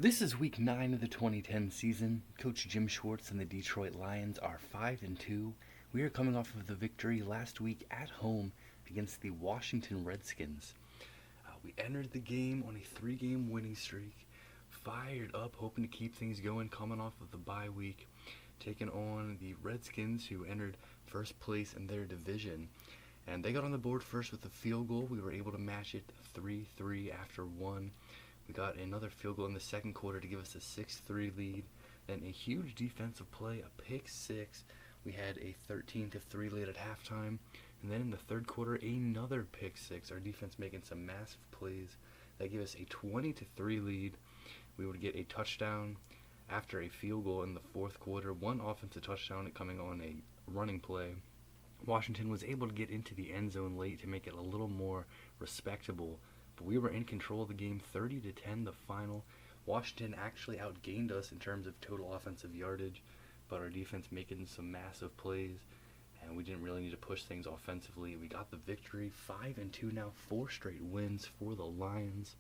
This is week 9 of the 2010 season. Coach Jim Schwartz and the Detroit Lions are 5-2. We are coming off of the victory last week at home against the Washington Redskins. We entered the game on a 3-game winning streak, fired up, hoping to keep things going, coming off of the bye week, taking on the Redskins, who entered first place in their division. And they got on the board first with a field goal. We were able to match it 3-3 after one. We got another field goal in the second quarter to give us a 6-3 lead. Then a huge defensive play, a pick six. We had a 13-3 lead at halftime. And then in the third quarter, another pick six. Our defense making some massive plays. That gave us a 20-3 lead. We would get a touchdown after a field goal in the fourth quarter. One offensive touchdown coming on a running play. Washington was able to get into the end zone late to make it a little more respectable. But we were in control of the game, 30-10 the final. Washington actually outgained us in terms of total offensive yardage, but our defense making some massive plays, and we didn't really need to push things offensively. We got the victory, 5-2 now, 4 straight wins for the Lions.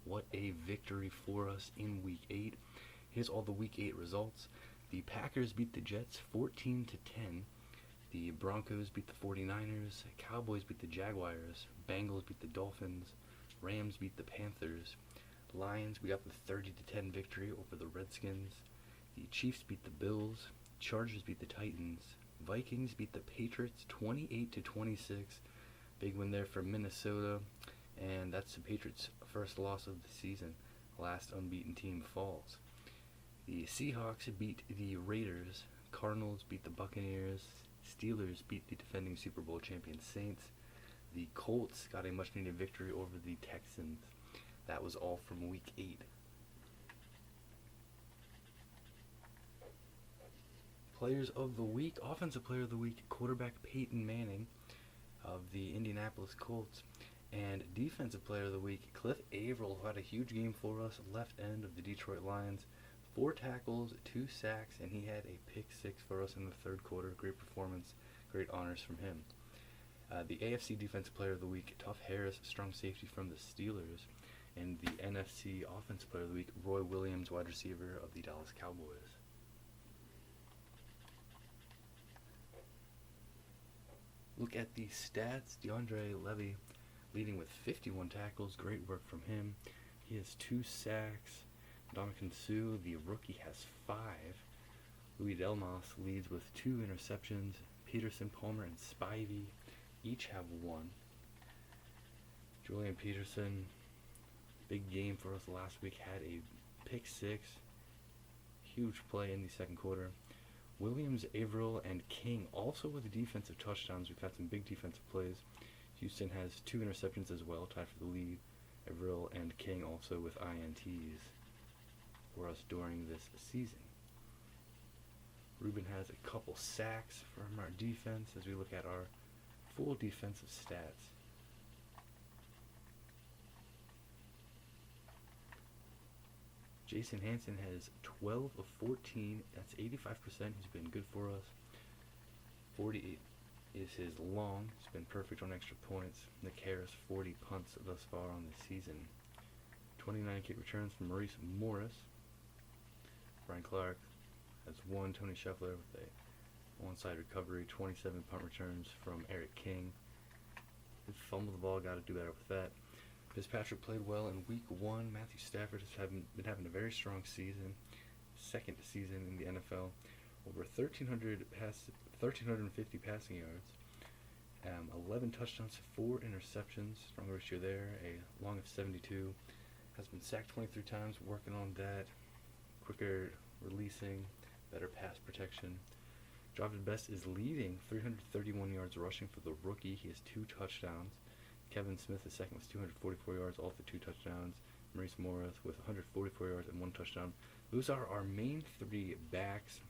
What a victory for us in Week 8. Here's all the Week 8 results. The Packers beat the Jets 14-10. The Broncos beat the 49ers. Cowboys beat the Jaguars. Bengals beat the Dolphins. Rams beat the Panthers. Lions, we got the 30-10 victory over the Redskins. The Chiefs beat the Bills. Chargers beat the Titans. Vikings beat the Patriots 28-26. Big win there for Minnesota. And that's the Patriots' first loss of the season. Last unbeaten team falls. The Seahawks beat the Raiders. Cardinals beat the Buccaneers. Steelers beat the defending Super Bowl champion Saints. The Colts got a much-needed victory over the Texans. That was all from Week 8. Players of the Week. Offensive Player of the Week, quarterback Peyton Manning of the Indianapolis Colts. And Defensive Player of the Week, Cliff Averill, who had a huge game for us, left end of the Detroit Lions. 4 tackles, 2 sacks, and he had a pick six for us in the third quarter. Great performance, great honors from him. The AFC Defensive Player of the Week, Tough Harris, strong safety from the Steelers. And the NFC Offensive Player of the Week, Roy Williams, wide receiver of the Dallas Cowboys. Look at the stats. DeAndre Levy leading with 51 tackles. Great work from him. He has 2 sacks. Dominican Sue, the rookie, has 5. Louis Delmas leads with 2 interceptions. Peterson, Palmer, and Spivey each have 1. Julian Peterson, big game for us last week, had a pick six. Huge play in the second quarter. Williams, Averill, and King also with defensive touchdowns. We've had some big defensive plays. Houston has 2 interceptions as well, tied for the lead. Averill and King also with INTs for us during this season. Ruben has a couple sacks from our defense as we look at our full defensive stats. Jason Hansen has 12 of 14. That's 85%. He's been good for us. 48 is his long. He's been perfect on extra points. Nick Harris, 40 punts thus far on the season. 29 kick returns from Maurice Morris. Brian Clark has 1. Tony Scheffler with a onside recovery. 27 punt returns from Eric King. He fumbled the ball, got to do better with that. Fitzpatrick played well in Week 1. Matthew Stafford has been having a very strong season. Second season in the NFL. Over 1,350 passing yards. 11 touchdowns, 4 interceptions. Strong ratio there. A long of 72. Has been sacked 23 times. Working on that. Quicker releasing. Better pass protection. Drafted best is leading. 331 yards rushing for the rookie. He has 2 touchdowns. Kevin Smith is second with 244 yards, all for 2 touchdowns. Maurice Morris with 144 yards and 1 touchdown. Those are our main 3 backs.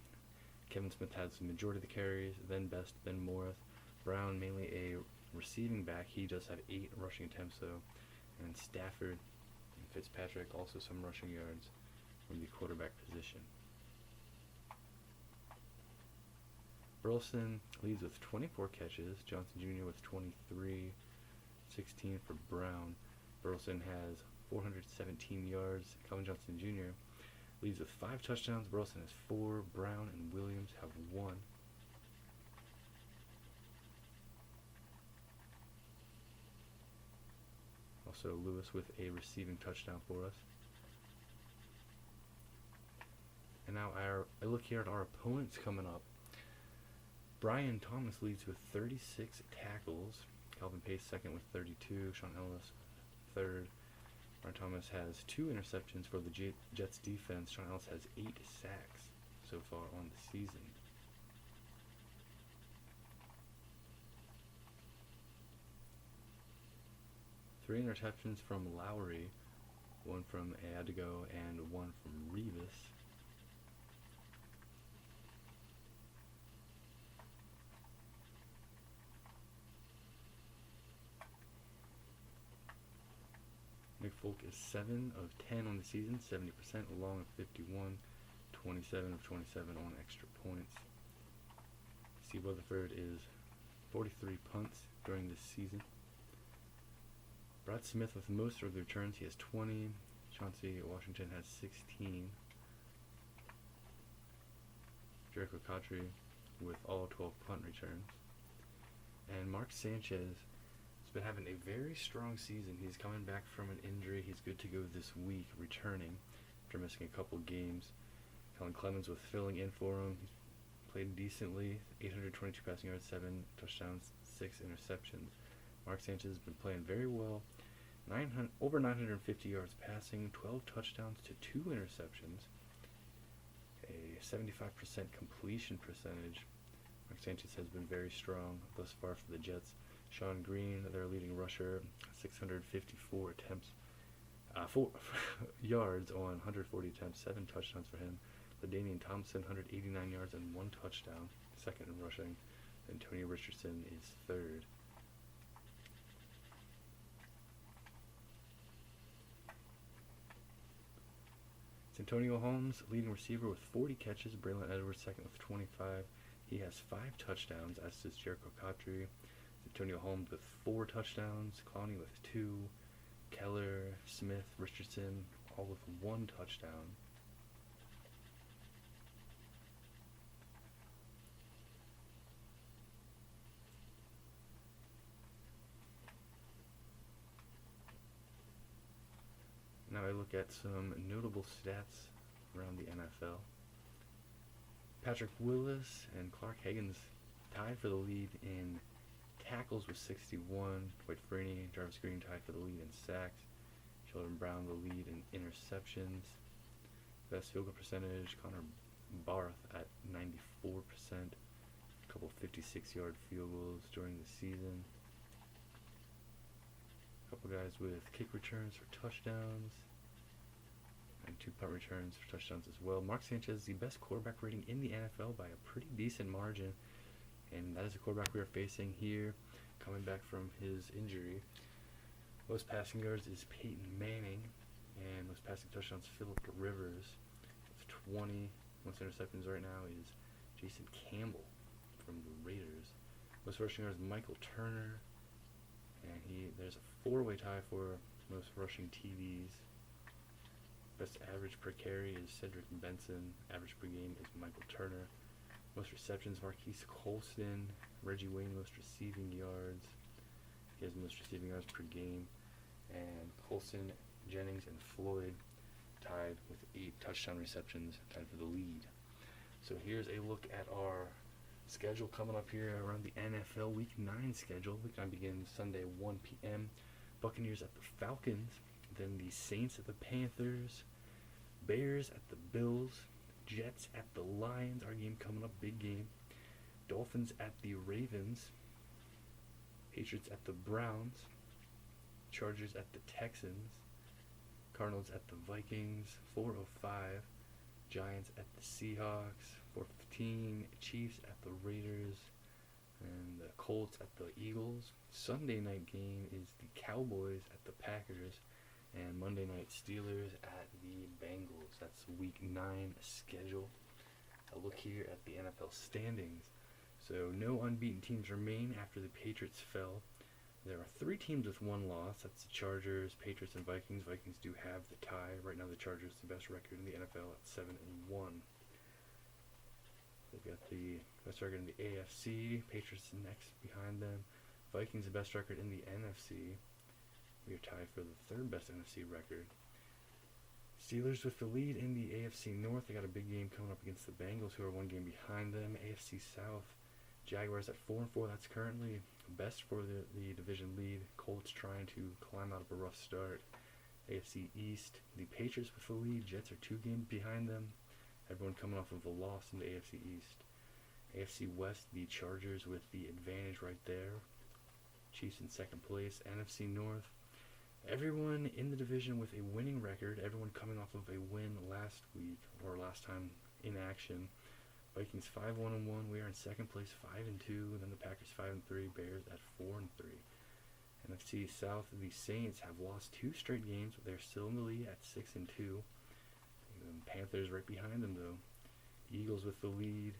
Kevin Smith has the majority of the carries, then Best, then Morris. Brown, mainly a receiving back. He does have 8 rushing attempts, though. And Stafford and Fitzpatrick, also some rushing yards from the quarterback position. Burleson leads with 24 catches. Johnson Jr. with 23. 16 for Brown. Burleson has 417 yards. Calvin Johnson Jr. leads with 5 touchdowns. Burleson has 4. Brown and Williams have 1. Also Lewis with a receiving touchdown for us. And now I look here at our opponents coming up. Brian Thomas leads with 36 tackles. Calvin Pace second with 32. Sean Ellis third. Brian Thomas has 2 interceptions for the Jets defense. Sean Ellis has 8 sacks so far on the season. Three interceptions from Lowry, 1 from Adigo and 1 from Revis. Nick Folk is 7 of 10 on the season, 70%, Long of 51, 27 of 27 on extra points. Steve Weatherford is 43 punts during this season. Brad Smith with most of the returns, he has 20. Chauncey Washington has 16. Jericho Cotry with all 12 punt returns. And Mark Sanchez has been having a very strong season. He's coming back from an injury. He's good to go this week, returning after missing a couple games. Colin Clemens was filling in for him. He's played decently, 822 passing yards, 7 touchdowns, 6 interceptions. Mark Sanchez has been playing very well. Over 950 yards passing, 12 touchdowns to 2 interceptions, a 75% completion percentage. Mark Sanchez has been very strong thus far for the Jets. Sean Green, their leading rusher, 654 attempts, 4 yards on 140 attempts, 7 touchdowns for him. LaDainian Thompson, 189 yards and 1 touchdown, second in rushing. And Tony Richardson is third. Antonio Holmes, leading receiver with 40 catches. Braylon Edwards, second with 25. He has 5 touchdowns, as does Jericho Cotry. Antonio Holmes with 4 touchdowns. Clowney with 2. Keller, Smith, Richardson, all with 1 touchdown. Now I look at some notable stats around the NFL. Patrick Willis and Clark Higgins tied for the lead in tackles with 61. Dwight Freeney, Jarvis Green tied for the lead in sacks. Sheldon Brown the lead in interceptions. Best field goal percentage, Connor Barth at 94%. A couple 56-yard field goals during the season. A couple guys with kick returns for touchdowns. And 2 punt returns for touchdowns as well. Mark Sanchez, the best quarterback rating in the NFL by a pretty decent margin. And that is the quarterback we are facing here, coming back from his injury. Most passing yards is Peyton Manning. And most passing touchdowns, Phillip Rivers with 20. Most interceptions right now is Jason Campbell from the Raiders. Most rushing yards, Michael Turner. And there's a 4-way tie for most rushing TDs. Best average per carry is Cedric Benson. Average per game is Michael Turner. Most receptions, Marquise Colston. Reggie Wayne, most receiving yards. He has the most receiving yards per game. And Colston, Jennings, and Floyd tied with 8 touchdown receptions, tied for the lead. So here's a look at our schedule coming up here around the NFL Week 9 schedule. Week 9 begins Sunday 1 p.m. Buccaneers at the Falcons. Then the Saints at the Panthers. Bears at the Bills. Jets at the Lions. Our game coming up, big game. Dolphins at the Ravens. Patriots at the Browns. Chargers at the Texans. Cardinals at the Vikings. 4:05. Giants at the Seahawks. 4:15. Chiefs at the Raiders. And the Colts at the Eagles. Sunday night game is the Cowboys at the Packers. And Monday night Steelers at the Bengals. That's Week 9 schedule. A look here at the NFL standings. So no unbeaten teams remain after the Patriots fell. There are three teams with one loss. That's the Chargers, Patriots, and Vikings. Vikings do have the tie. Right now the Chargers the best record in the NFL at 7-1. They've got the best record in the AFC. Patriots next behind them. Vikings the best record in the NFC. We are tied for the third best NFC record. Steelers with the lead in the AFC North. They got a big game coming up against the Bengals, who are one game behind them. AFC South, Jaguars at 4-4. That's currently best for the division lead. Colts trying to climb out of a rough start. AFC East, the Patriots with the lead. Jets are 2 games behind them. Everyone coming off of a loss in the AFC East. AFC West, the Chargers with the advantage right there. Chiefs in second place. NFC North, everyone in the division with a winning record. Everyone coming off of a win last week, or last time in action. Vikings 5-1-1. We are in second place, 5-2. Then the Packers 5-3. Bears at 4-3. NFC South, the Saints have lost 2 straight games, but they're still in the lead at 6-2. Panthers right behind them though. Eagles with the lead,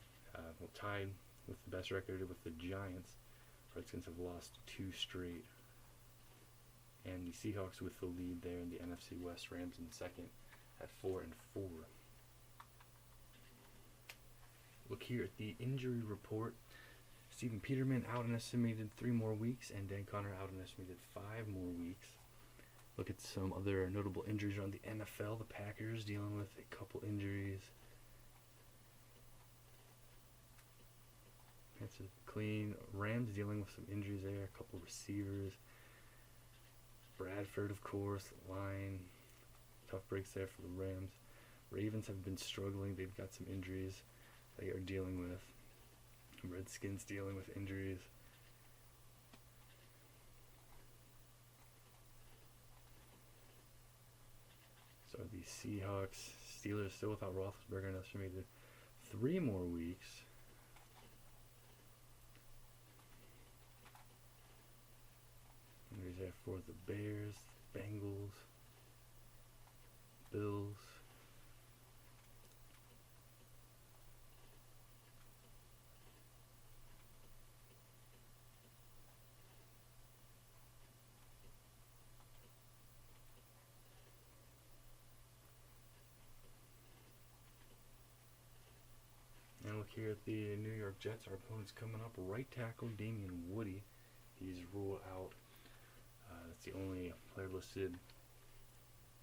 tied with the best record with the Giants. Redskins have lost 2 straight. And the Seahawks with the lead there in the NFC West. Rams in second at 4-4. Look here at the injury report. Stephen Peterman out an estimated 3 more weeks, and Dan Connor out an estimated 5 more weeks. Look at some other notable injuries around the NFL. The Packers dealing with a couple injuries. That's clean. Rams dealing with some injuries there. A couple receivers. Bradford, of course, line. Tough breaks there for the Rams. Ravens have been struggling. They've got some injuries they are dealing with. Redskins dealing with injuries. So the Seahawks, Steelers still without Roethlisberger, an estimated 3 more weeks. Injuries there for the Bears, Bengals, Bills. And look here at the New York Jets. Our opponent's coming up. Right tackle Damian Woody. He's ruled out. That's the only player listed.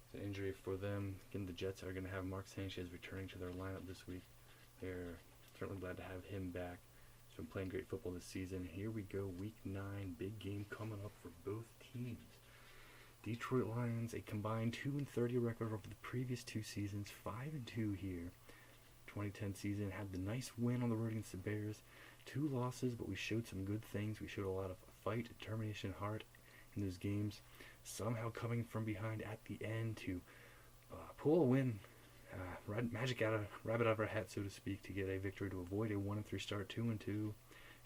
It's an injury for them. Again, the Jets are going to have Mark Sanchez returning to their lineup this week. They're certainly glad to have him back. He's been playing great football this season. Here we go, Week 9. Big game coming up for both teams. Detroit Lions, a combined 2-30 record over the previous 2 seasons. 5-2 here. 2010 season, had the nice win on the road against the Bears. 2 losses, but we showed some good things. We showed a lot of fight, determination, heart in those games. Somehow coming from behind at the end to pull a win, rabbit out of our hat, so to speak, to get a victory to avoid a 1-3 start, 2-2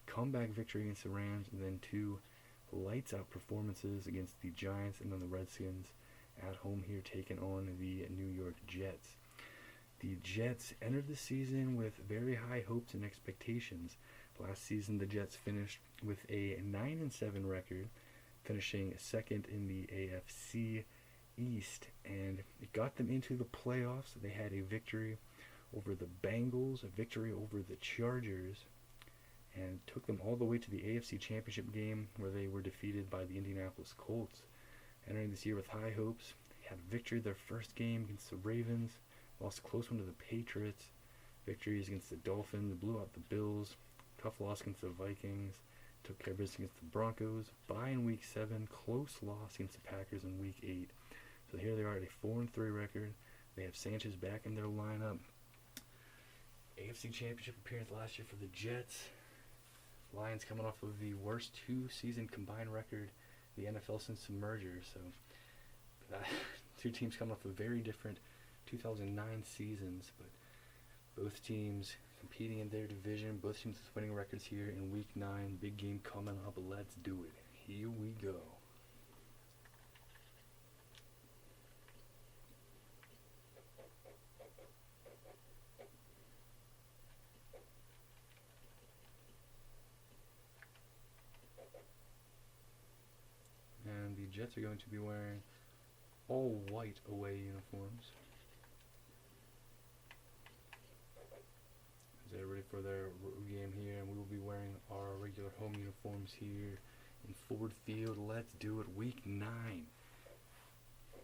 comeback victory against the Rams, and then 2 lights out performances against the Giants and then the Redskins at home here, taking on the New York Jets. The Jets entered the season with very high hopes and expectations. Last season, the Jets finished with a 9-7 record, finishing second in the AFC East, and it got them into the playoffs. They had a victory over the Bengals, a victory over the Chargers, and took them all the way to the AFC Championship game, where they were defeated by the Indianapolis Colts. Entering this year with high hopes, they had a victory their first game against the Ravens, lost a close one to the Patriots, victories against the Dolphins, blew out the Bills, tough loss against the Vikings, took care of business against the Broncos, bye in Week 7, close loss against the Packers in Week 8. So here they are at a 4-3 record. They have Sanchez back in their lineup. AFC Championship appearance last year for the Jets. Lions coming off of the worst 2-season combined record in the NFL since the merger. So 2 teams coming off of very different 2009 seasons, but both teams competing in their division, both teams with winning records here in Week 9. Big game coming up. Let's do it. Here we go. the Jets are going to be wearing all white away uniforms. They're ready for their game here, and we will be wearing our regular home uniforms here in Ford Field. Let's do it. Week 9.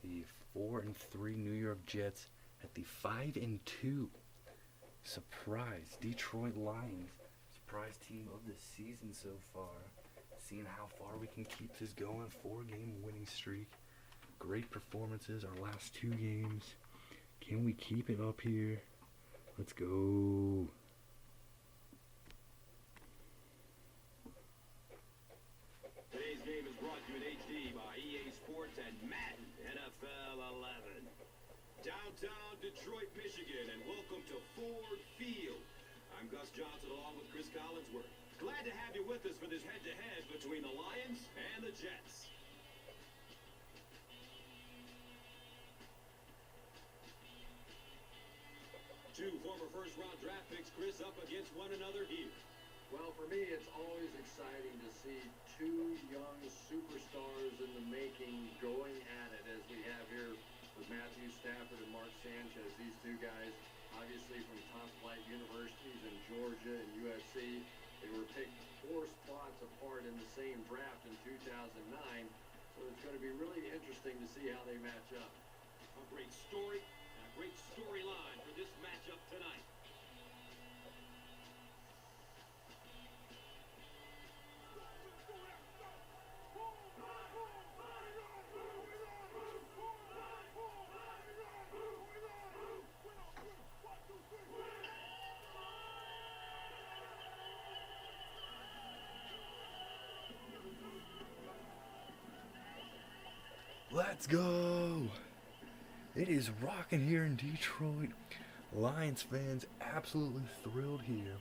The 4-3 New York Jets at the 5-2 surprise Detroit Lions. Surprise team of the season so far. Seeing how far we can keep this going. 4-game winning streak. Great performances our last 2 games. Can we keep it up here? Let's go. Today's game is brought to you in HD by EA Sports and Madden NFL 11. Downtown Detroit, Michigan, and welcome to Ford Field. I'm Gus Johnson along with Chris Collinsworth. Glad to have you with us for this head-to-head between the Lions and the Jets. Two former first-round draft picks, Chris, up against one another here. Well, for me, it's always exciting to see 2 young superstars in the making going at it, as we have here with Matthew Stafford and Mark Sanchez. These 2 guys, obviously from top-flight universities in Georgia and USC. They were picked 4 spots apart in the same draft in 2009, so it's going to be really interesting to see how they match up. A great story and a great storyline for this matchup tonight. Let's go! It is rocking here in Detroit. Lions fans absolutely thrilled here.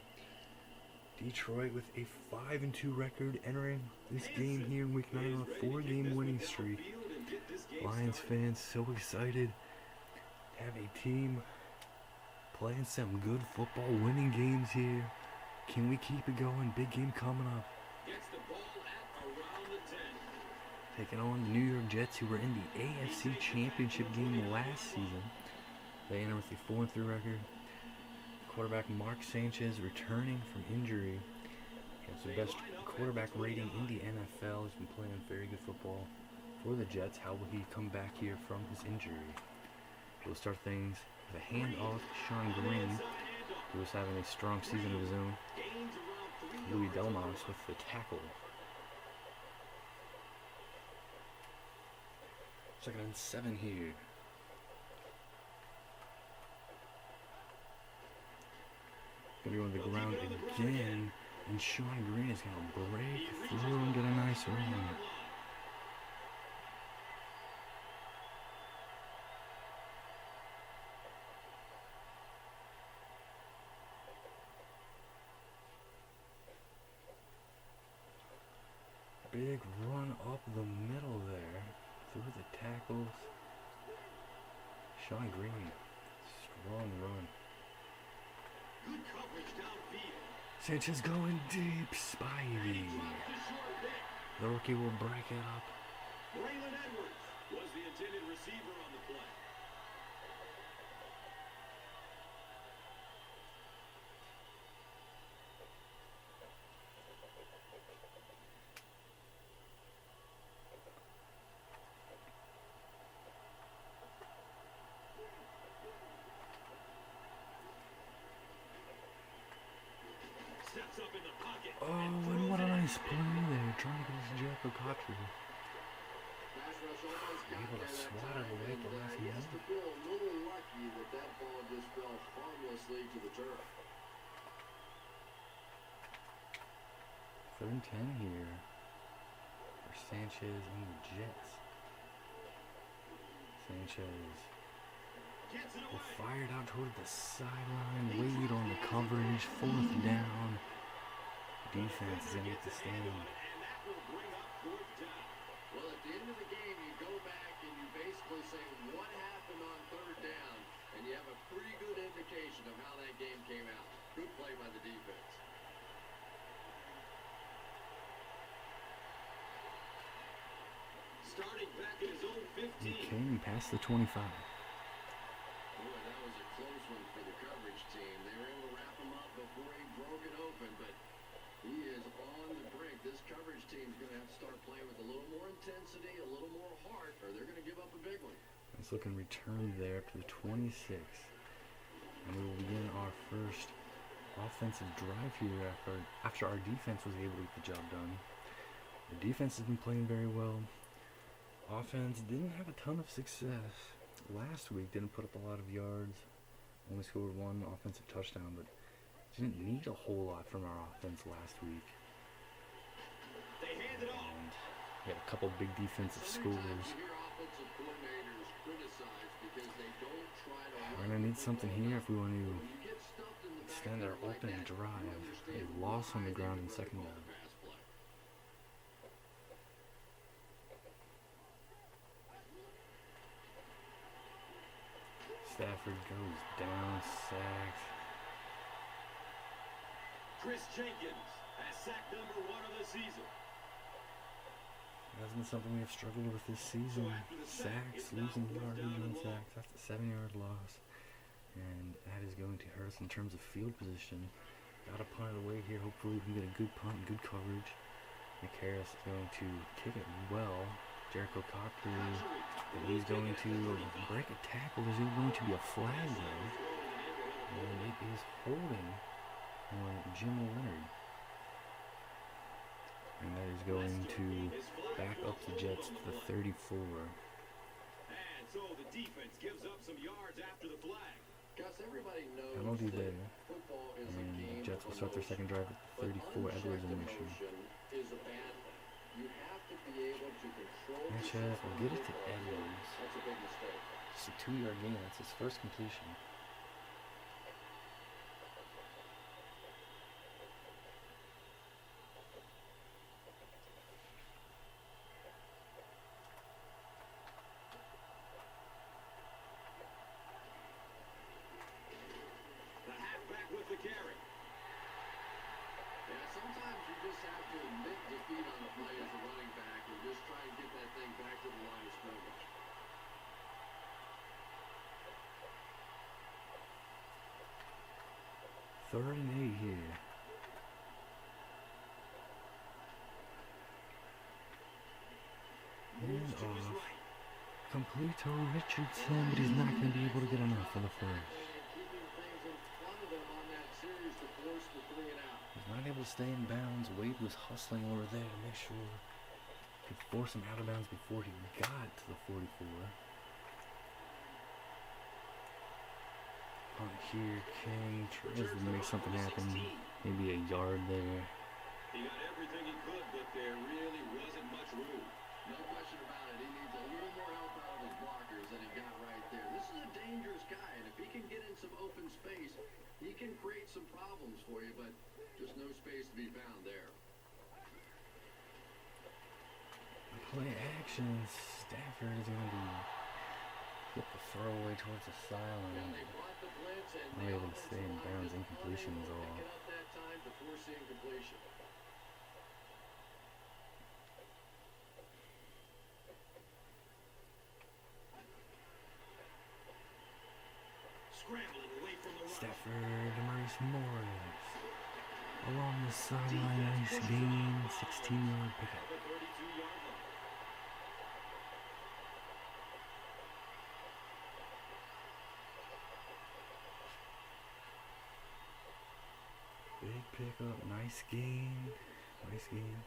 Detroit with a 5-2 record entering this game here in Week 9 on a 4-game winning streak. Lions fans so excited to have a team playing some good football, winning games here. Can we keep it going? Big game coming up. Gets the ball at around the 10. Taking on the New York Jets, who were in the AFC Championship game last season. They enter with a 4-3 record. Quarterback Mark Sanchez returning from injury. He has the best quarterback rating in the NFL. He's been playing very good football for the Jets. How will he come back here from his injury? We'll start things with a handoff to Sean Green, who was having a strong season of his own. Louis Delmas with the tackle. 2nd and 7 here. Gonna go on the ground again, and Sean Green is gonna break through and get a nice run. Big run up the middle there, through the tackles. Sean Green, strong run. Good coverage downfield. Sanchez going deep, Spivey. The rookie will break it up. Braylon Edwards was the intended receiver on the play. Steps up in the pocket. Oh, and what a nice play there, trying to get his Jack O'Cotry. Able to swat it away at the last He has minute. to feel a little lucky that that ball just fell harmlessly to the turf. 3rd and 10 here for Sanchez and the Jets. Sanchez Gets it will away. fire it out toward the sideline. Wade on the coverage. 4th down. Defense is going to get the stand. And that will bring up 4th down. Well, at the end of the game, you go back and you basically say what happened on 3rd down, and you have a pretty good indication of how that game came out. Good play by the defense. starting back in his own 15. King past the 25. Boy, that was a close one for the coverage team. They were able to wrap him up before he broke it open, but he is on the brink. This coverage team's going to have to start playing with a little more intensity, a little more heart, or they're going to give up a big one. Let's look and return there to the 26. And we will begin our first offensive drive here after our defense was able to get the job done. The defense has been playing very well. Offense didn't have a ton of success. Last week didn't put up a lot of yards. Only scored one offensive touchdown, but didn't need a whole lot from our offense last week. They hand it off. And we had a couple big defensive scores. You hear offensive coordinators criticized because they don't try to We're going to need something here if we want to when you get stuffed in the extend our backfield like opening that, drive. you A understand loss on the why ground they in prefer to second call down. the pass play. Stafford goes down, sacked. Chris Jenkins has sack number 1 of the season. That's been something we have struggled with this season. Sacks, losing yardage on sacks. That's a 7-yard loss. And that is going to hurt us in terms of field position. Got a punt away here. Hopefully we can get a good punt, good coverage. Nick Harris is going to kick it well. Jericho Cochran, and he's going to break a tackle. There's going to be a flag though. And it is holding on Jim Leonard. And that is going to back up the Jets to the 34. And so the defense gives up some yards after the flag. Gus, everybody knows Penalty that there. football is a And game the Jets will of start their second drive at but 34. Edwards in unchecked motion. emotion is a bad thing. You have to be able to control Sanchez will get it to football. Edwards. That's a big mistake. It's a 2-yard gain. That's his first completion. The halfback with the carry. Yeah, sometimes you just have to admit defeat on the play as a running back and just try and get that thing back to the line of scrimmage. Third and 8 here. And off. Complete to Richardson, but he's not going to be able to get enough for the first. Keeping things in front of them on that series to force the 3 and out. He's not able to stay in bounds. Wade was hustling over there to make sure he could force him out of bounds before he got to the 44. Punt here, King tries to make something happen. Maybe a yard there. He got everything he could, but there really wasn't much room. No question about it. He needs a little more help out of his blockers than he got right there. This is a dangerous guy, and if he can get in some open space, he can create some problems for you, but just no space to be found there. Play action. Stafford is going to get the throwaway towards the sideline. They brought the blitz, and Not the able to stay in offensive line bounds. was Incompletion is unable to all. pick it up that time to force the incompletion. Scrambling away from the run. Stafford, Maurice Morris. Along the sideline, nice gain. 16-yard pickup. The 32-yard line. Big pickup, nice gain. Nice gain.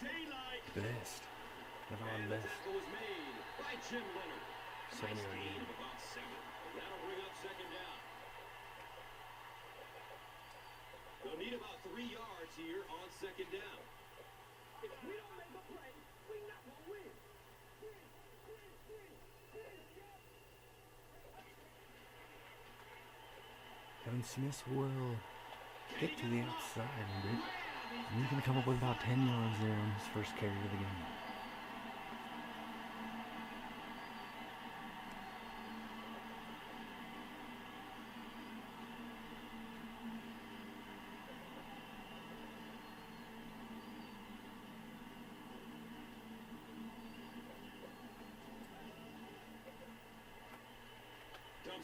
Daylight. Best. Devon And the Best. tackle was made by Jim Leonard. 7-yard Nice gain gain. of about 7. That'll bring up second down. They'll need about 3 yards here on second down. If we don't make a play, we're not gonna win. Kevin Smith will get to the outside a bit. And he's going to come up with about 10 yards there on his first carry of the game.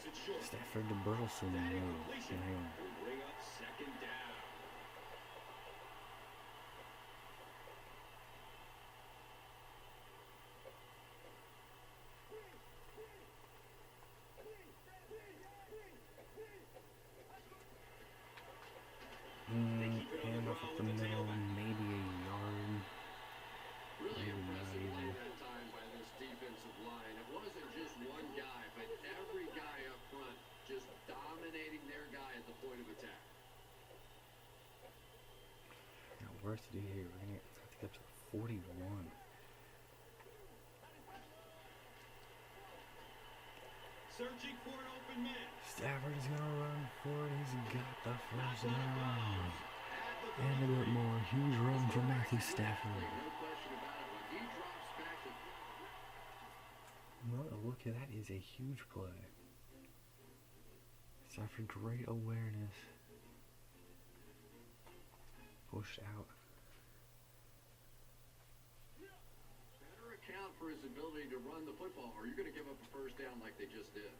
throws it short. Stafford to Burleson. That No, incompletion no. will bring up second down. Hand off up the middle, maybe a yard. Really Maybe impressive not play even. that time by this defensive line. It wasn't just one guy, but every guy up front just dominating their guy at the point of attack. Got work to do here. We're gonna have to get to 41. Searching for an open man. Stafford is gonna run for it. He's got the first down. And a bit more. Huge run from Matthew Stafford. No question about it. When he drops back to Well, look at that is a huge play. Stafford, great awareness. Pushed out. better account for his ability to run the football, or you're going to give up a first down like they just did.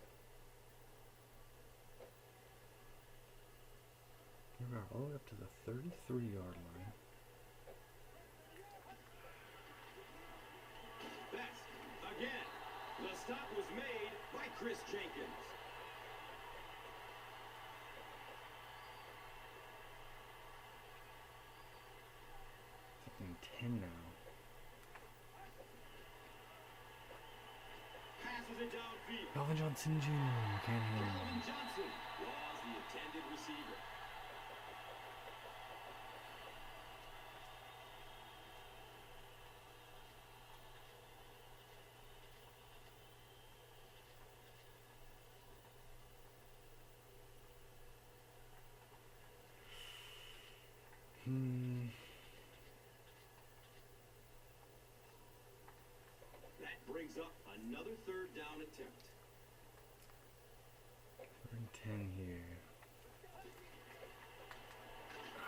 Here we are, all the way up to the 33-yard line. Best. Again. The stop was made by Chris Jenkins. Second 10 now. Passes it downfield. Calvin Johnson Jr. can't handle Calvin him. Johnson was the intended receiver. That brings up another third down attempt. Third and 10 here.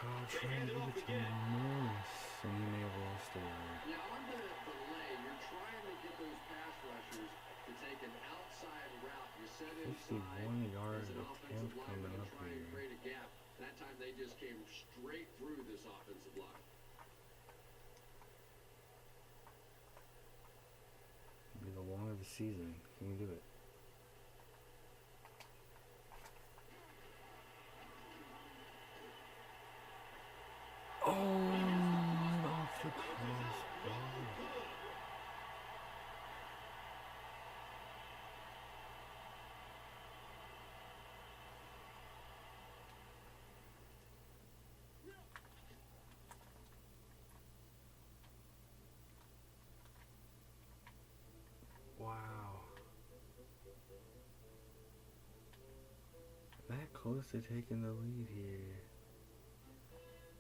Oh, trying to give it to Morris, and he may have lost the word. Yeah, on the delay, you're trying to get those pass rushers to take an outside route. You set inside 51-yard as an offensive attempt lineman coming to up try and here. create a gap. That time they just came straight through this offensive line. It'll be the long of the season. Can we do it? Oh, and off the crossbar. Wow. That close to taking the lead here.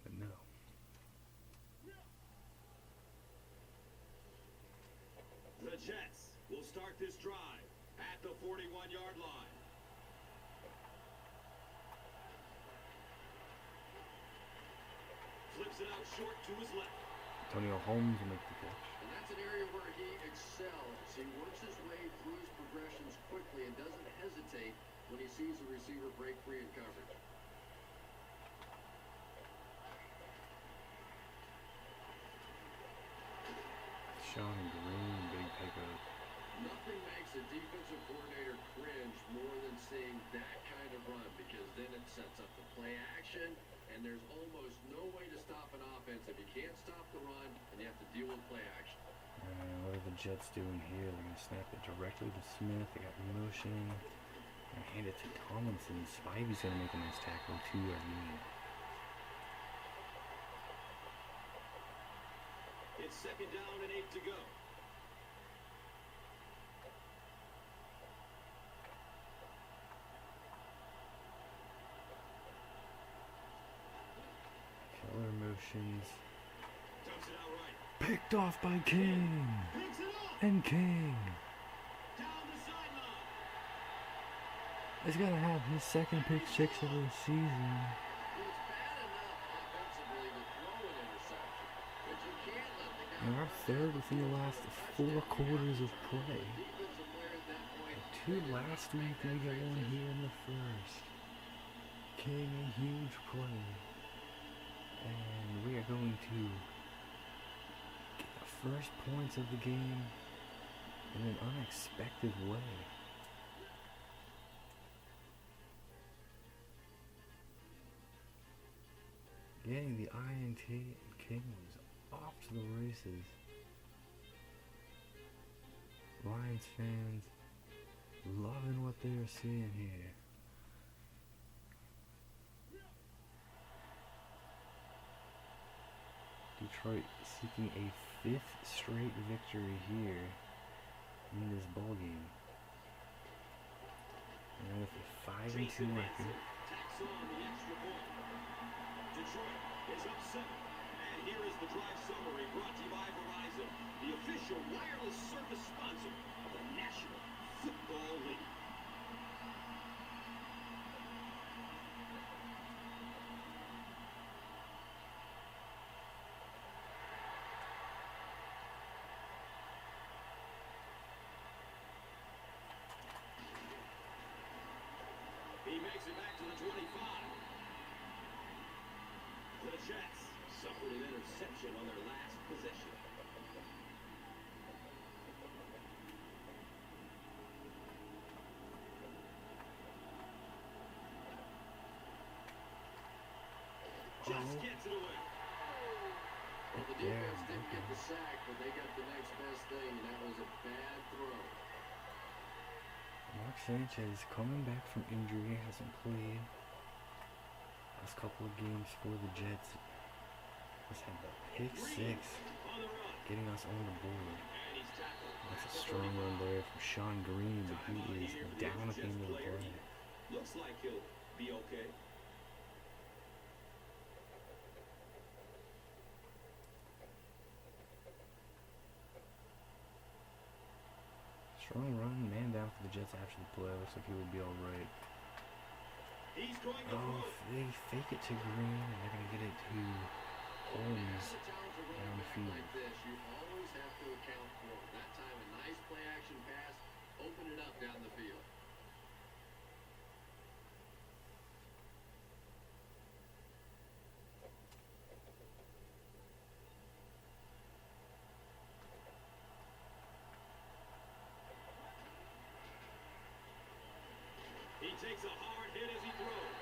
But no. The Jets will start this drive at the 41-yard line. Flips it out short to his left. Antonio Holmes will make the catch. And that's an area where he excels. He works his way through his progressions quickly and doesn't hesitate when he sees a receiver break free in coverage. Sean Green, big pickup. Nothing makes a defensive coordinator cringe more than seeing that kind of run, because then it sets up the play action, and there's almost no way to stop an offense if you can't stop the run and you have to deal with play action. What are the Jets doing here? They're going to snap it directly to Smith. They got motion. And hand it to Tomlinson. Spivey's going to make a nice tackle too, I mean. It's second down and 8 to go. Killer motions. Dumps it out right. Picked off by King. Picks it up. And King Down the sideline. is going to have his second pick six of the season. Well, it's bad enough offensively to throw an interception, but you can't let the guy And our third within the last 4 quarters of play. defensive player at that point two last week, and we get one here in the first. King, a huge play. And we are going to get the first points of the game in an unexpected way. Getting the INT, and King was off to the races. Lions fans loving what they are seeing here. Detroit seeking a fifth straight victory here in this ball game. And with a 5-2 record. Tacks on the extra point. Detroit is up 7. And here is the drive summary brought to you by Verizon, the official wireless service sponsor of the National Football League. He makes it back to the 25. The Jets suffered an interception on their last possession. Just gets it away. Well, the defense didn't get the sack, but they got the next best thing, and that was a bad throw. Mark Sanchez coming back from injury, hasn't played last couple of games for the Jets. Just had the pick 6, getting us on the board. That's a strong run there from Sean Green, but he is down at the end of the play. Looks like he'll be okay. Strong run, man down for the Jets after the play. Looks like he will be alright. He's going to Oh, they fake it to Green, and they're going to get it to Holmes down the field. Like this, you always have to account for it. That time, a nice play action pass, open it up down the field. He takes a hard hit as he throws.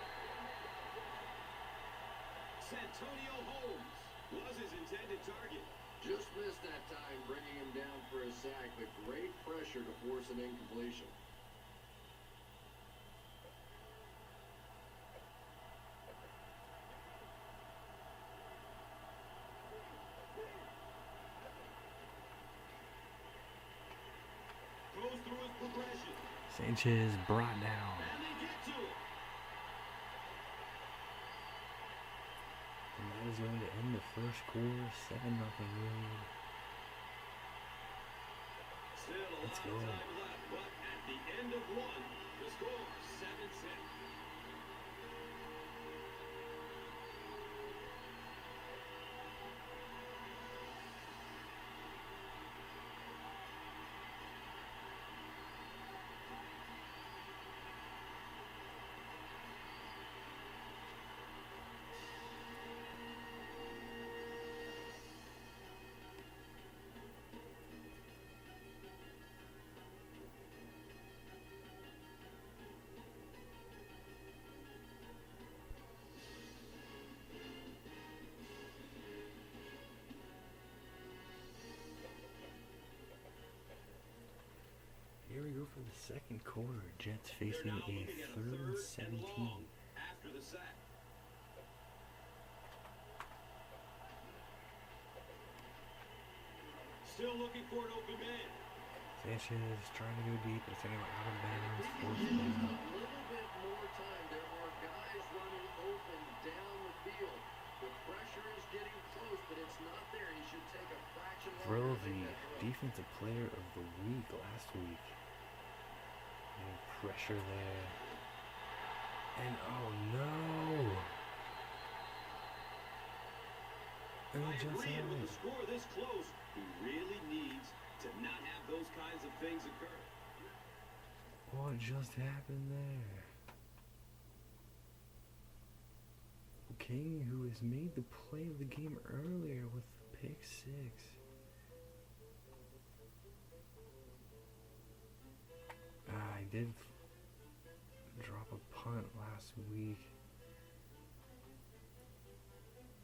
Santonio Holmes was his intended target. Just missed that time, bringing him down for a sack, but great pressure to force an incompletion. Goes through his progression. Sanchez brought down. And they get to it. And that is going to end the first quarter, 7-0 lead. Still a Let's lot go. of time left, but at the end of one, the score 7-6. Here we go for the second quarter. Jets facing a 3rd and 17. After the sack. Still looking for an open man. Sanchez trying to go deep, but it's going to go out of bounds. He Fourth could use down. a little bit more time. There are guys running open down the field. The pressure is getting close, but it's not there. He should take a fraction Thrill, longer to the make that throw. defensive player of the week last week. And pressure there. And oh no! And I the Jets agree, have and with it. the score this close, he really needs to not have those kinds of things occur. What just happened there? King, who has made the play of the game earlier with the pick six. I did drop a punt last week.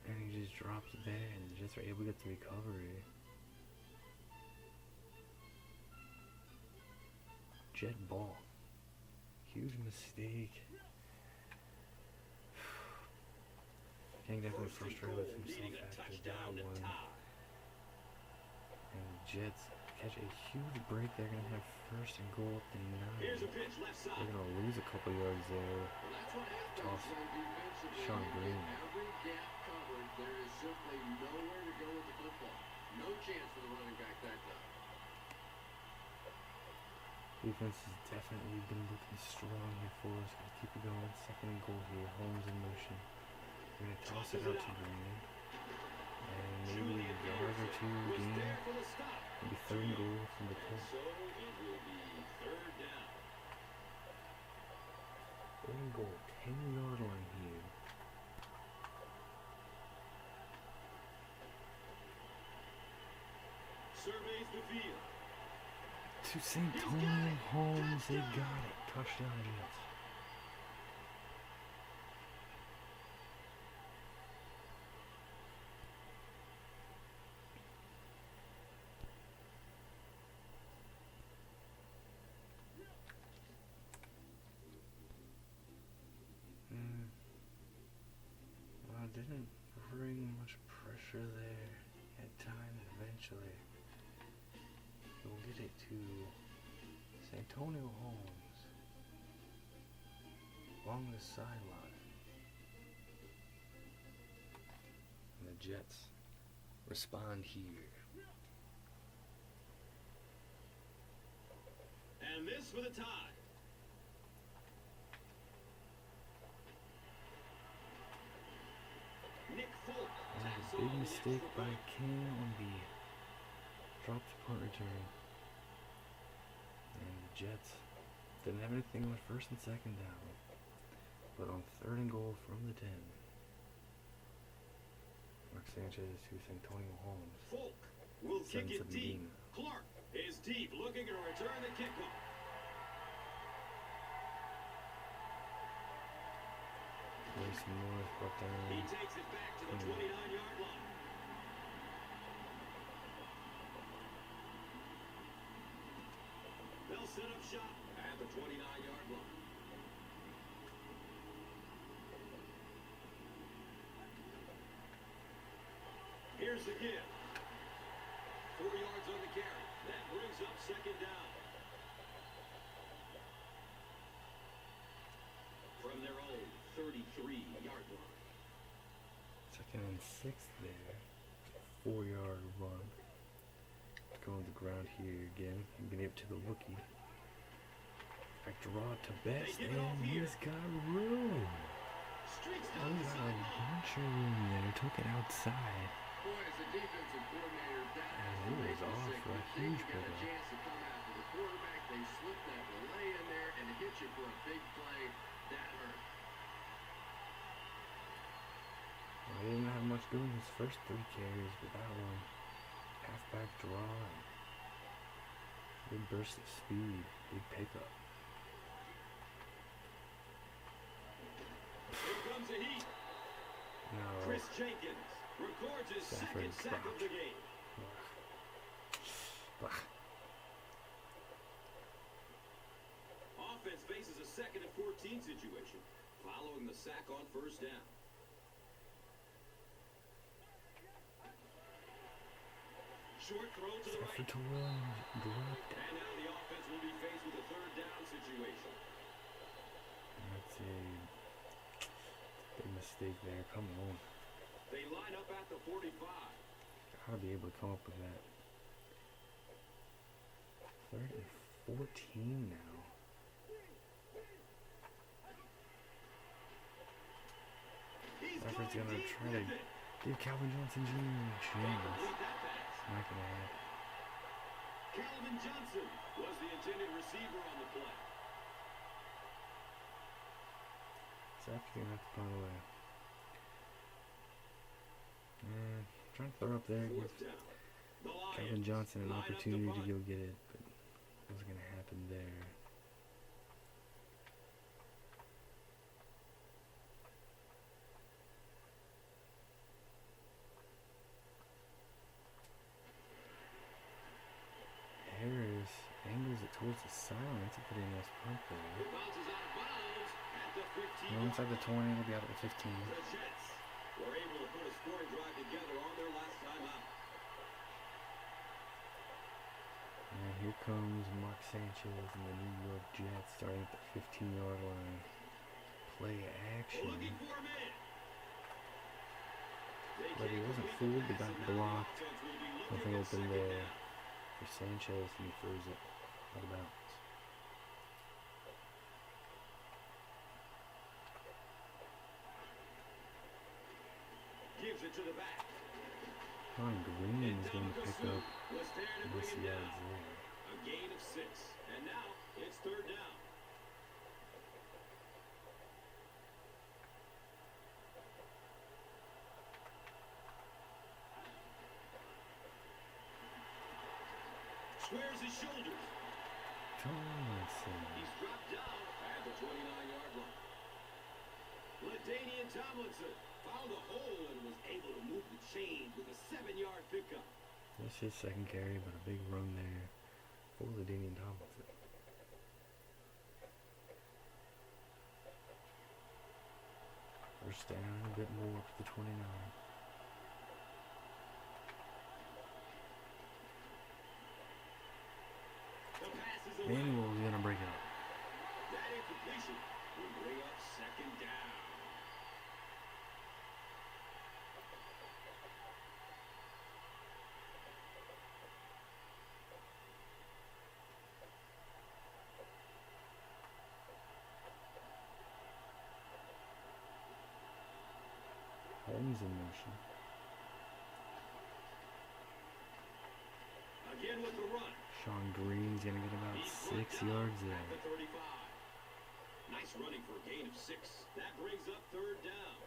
And he just dropped it there and the Jets were able to get the recovery. Jet ball. Huge mistake. King definitely frustrated with himself after that one. And the Jets catch a huge break. They're going to have first and goal at the 9. They're going to lose a couple yards there. Toss Sean Green. Every gap covered, there is simply nowhere to go with the football. No chance for the running back that time. Defense has definitely been looking strong here for us. Gonna keep it going. Second and goal here. Holmes in motion. We're gonna toss it out to Green. And maybe a yard or two gain. Maybe third and goal from the 10. So it will be third down. Third and goal. 10-yard line here. Surveys the field. To Santonio Holmes, they got it. Touchdown Jets. Well, didn't bring much pressure there at times eventually. We'll get it to Santonio Holmes along the sideline. And the Jets respond here. And this for the tie. Nick Folk. And a big mistake by King on the dropped punt return. And the Jets didn't have anything on first and second down. But on third and goal from the 10. Mark Sanchez to Santonio Holmes. Folk will kick it 7-17. deep. Clark is deep, looking to return the kickoff. Mason North brought He down. takes it back to the 29-yard line. They'll set up shop at the 29-yard line. Here's the give. 4 yards on the carry. That brings up second down. From their own 33-yard line. Second and 6 there. 4-yard run. Going to the ground here again. Getting it to the rookie. Back draw to Best, and he's got room. Streaks Oh, down the got a sideline. bunch of room there. Took it outside. Boy, as a defensive coordinator, that And has he to was make you off sick. for a You think huge you got a pickup. chance to come after the quarterback. They slip that relay in there and hit you for a big play. That hurt. Well, he didn't have much doing his first 3 carries, but that one, halfback draw, and big burst of speed, big pickup. Here comes the heat. Now, Chris Jenkins records his second Stafford sack of dropped. the game. Offense faces a 2nd and 14 situation following the sack on first down. Short throw to the right. Stafford to Williams, dropped it. And now the offense will be faced with a third down situation. That's a big mistake there. Come on. They line up at the 45. Gotta be able to come up with that. 3rd and 14 now. He's Stafford's going gonna deep try to with it. give Calvin Johnson Jr. a chance. Complete that pass. Not gonna happen. Calvin Johnson was the intended receiver on the play. That's gonna have to punt away. Trying to throw up there. Give Calvin Johnson an opportunity to go get it, but it wasn't gonna happen there. Harris angles it towards the sideline. That's a pretty nice punt there. Inside the 20, it'll be out at the 15. The Jets were able to put a scoring drive together on their last time out. And here comes Mark Sanchez and the New York Jets starting at the 15-yard line. Play action. But he wasn't fooled, but got blocked. Nothing open there for Sanchez, and he throws it out of bounds. Gives it to the back. Ron Green is going to pick up this yards there. A gain of 6, and now it's third down. Squares his shoulders. Tomlinson. He's dropped down at the 29-yard line. LaDainian Tomlinson found a hole and was able to move the chains with a 7-yard pickup. That's his second carry, but a big run there for LaDainian Tomlinson. First down, a bit more up to the 29. Manuel's gonna break it up. That incompletion will bring up second down. Holmes in motion. Again with the run. Sean Green's gonna get about 6 yards there. At the 35. Nice running for a gain of 6. That brings up third down.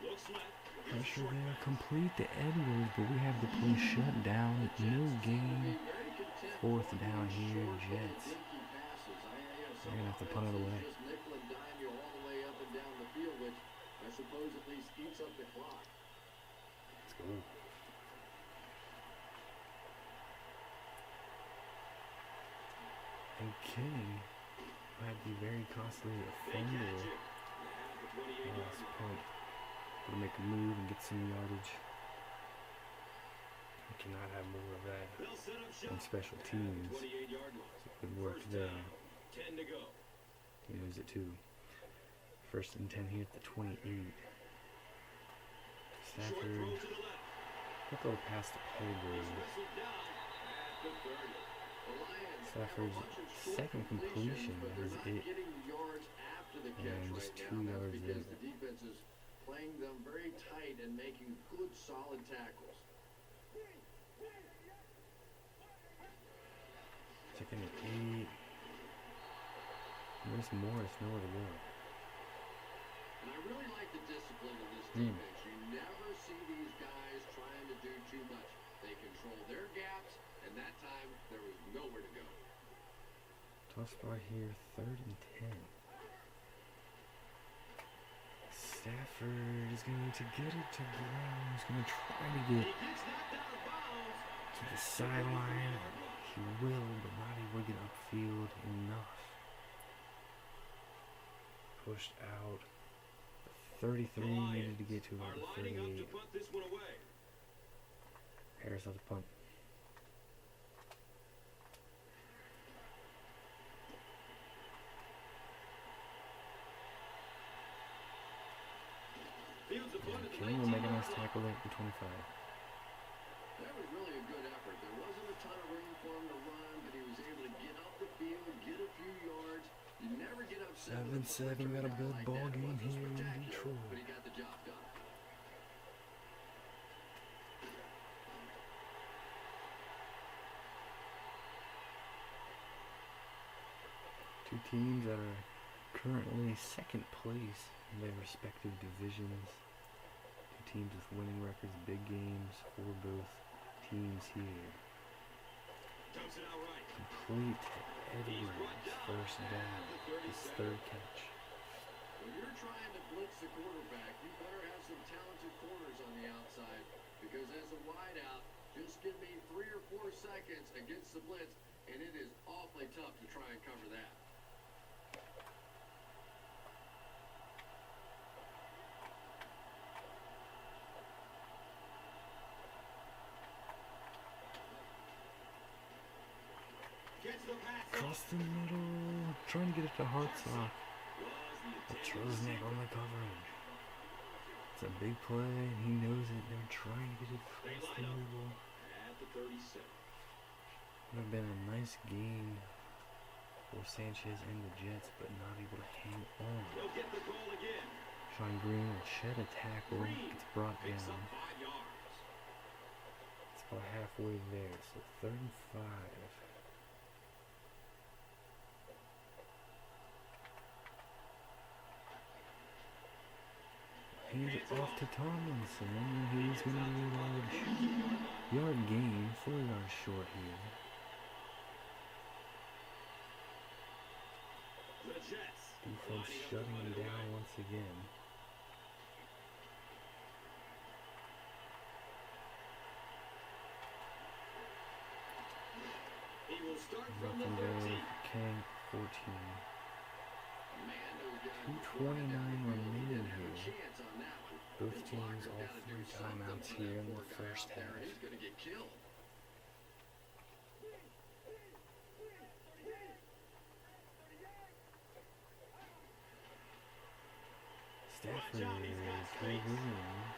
Looks left. Pressure there, complete to Edwards, but we have the play shut down. No gain. Fourth down here, Jets. They're gonna have to punt it away. I suppose at least eats up the clock. Let's go. And King might be very costly a fumble. Last punt. Gonna make a move and get some yardage. We cannot have more of that on special teams. So good work there. 10 to go. He knows it too. First and 10 here at the 28. Stafford. Look over past the payroll. Stafford's second completion is it. And just 2 yards there. The defense is playing them very tight and making good, solid tackles. Second and 8. Where's Morris? Nowhere to go. And I really like the discipline of this defense. You never see these guys trying to do too much. They control their gaps, and that time there was nowhere to go. Tough spot here, 3rd and 10. Stafford is going to get it to Brown. He's going to try to get to the sideline. He will, but not able to get upfield enough. Pushed out. 33 needed to get to about the 38. Harris has a punt. King will make a nice tackle at the 25. That was really a good effort. There wasn't a ton of room for him to run, but he was able to get up the field, get a few yards. You never get upset. 7-7, got a good ball game here in Detroit. But he got the job done. teams that are currently second place in their respective divisions. Two teams with winning records, big games for both teams here. Dumps it out right. Complete to Edwards, first down, his third catch. When you're trying to blitz the quarterback, you better have some talented corners on the outside, because as a wideout, just give me 3 or 4 seconds against the blitz, and it is awfully tough to try and cover that. Gets the pass. Across the middle, trying to get it to Hartsock. But Trozniak on the coverage. It's a big play, and he knows it. They're trying to get it across the middle. At the 37. Would have been a nice game for Sanchez and the Jets, but not able to hang on. He'll get the goal again. Sean Green will shed a tackle, gets brought Picks down. up 5 yards. It's about halfway there, so 3rd and 5. Hands it off to Tomlinson, and he's going to be a large yard gain, 4 yards short here. The Jets. Defense shutting him down once again. He will start from the Nothing 13. there for King, 14. Man, those guys 2:29 remaining didn't have a here. chance on that one. Both His teams blocker's all gotta do 3 something timeouts for here that in the poor guy first out there. half. He's going to get killed. Stafford, Trey Williams.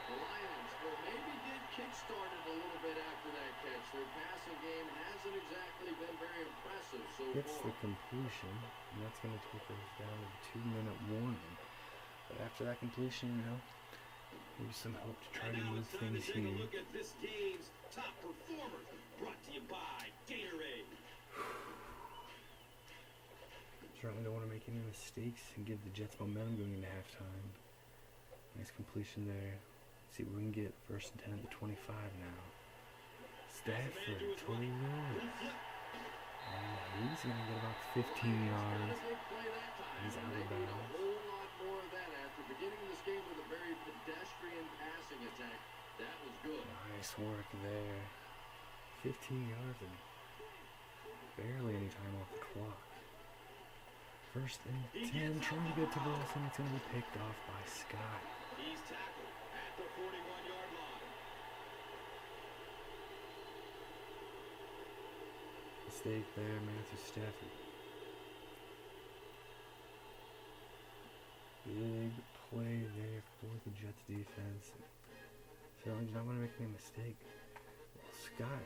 The Lions, well, maybe did kickstart it a little bit after that catch. Their passing game hasn't exactly been very impressive so Gets far. the completion, and that's going to take us down to the 2-minute warning. But after that completion, maybe some hope to try And to now move it's time to things take a here. look at this game's top performers. Brought to you by Gatorade. Certainly don't want to make any mistakes and give the Jets momentum going into halftime. Nice completion there. Let's see what we can get. 1st and 10 at the 25 now. Stafford, Tony Lewis. And he's going to get about 15 yards. He's out of bounds. A whole lot more of that after beginning this game with a very pedestrian passing attack. That was good. Nice work there. 15 yards and barely any time off the clock. 1st and 10, trying to get to Wilson. It's going to be picked off by Scott. He's tackled at the 41-yard line. Mistake there, Matthew Stafford. Big play there for the Jets defense. Certainly not going to make any mistake. Well, Scott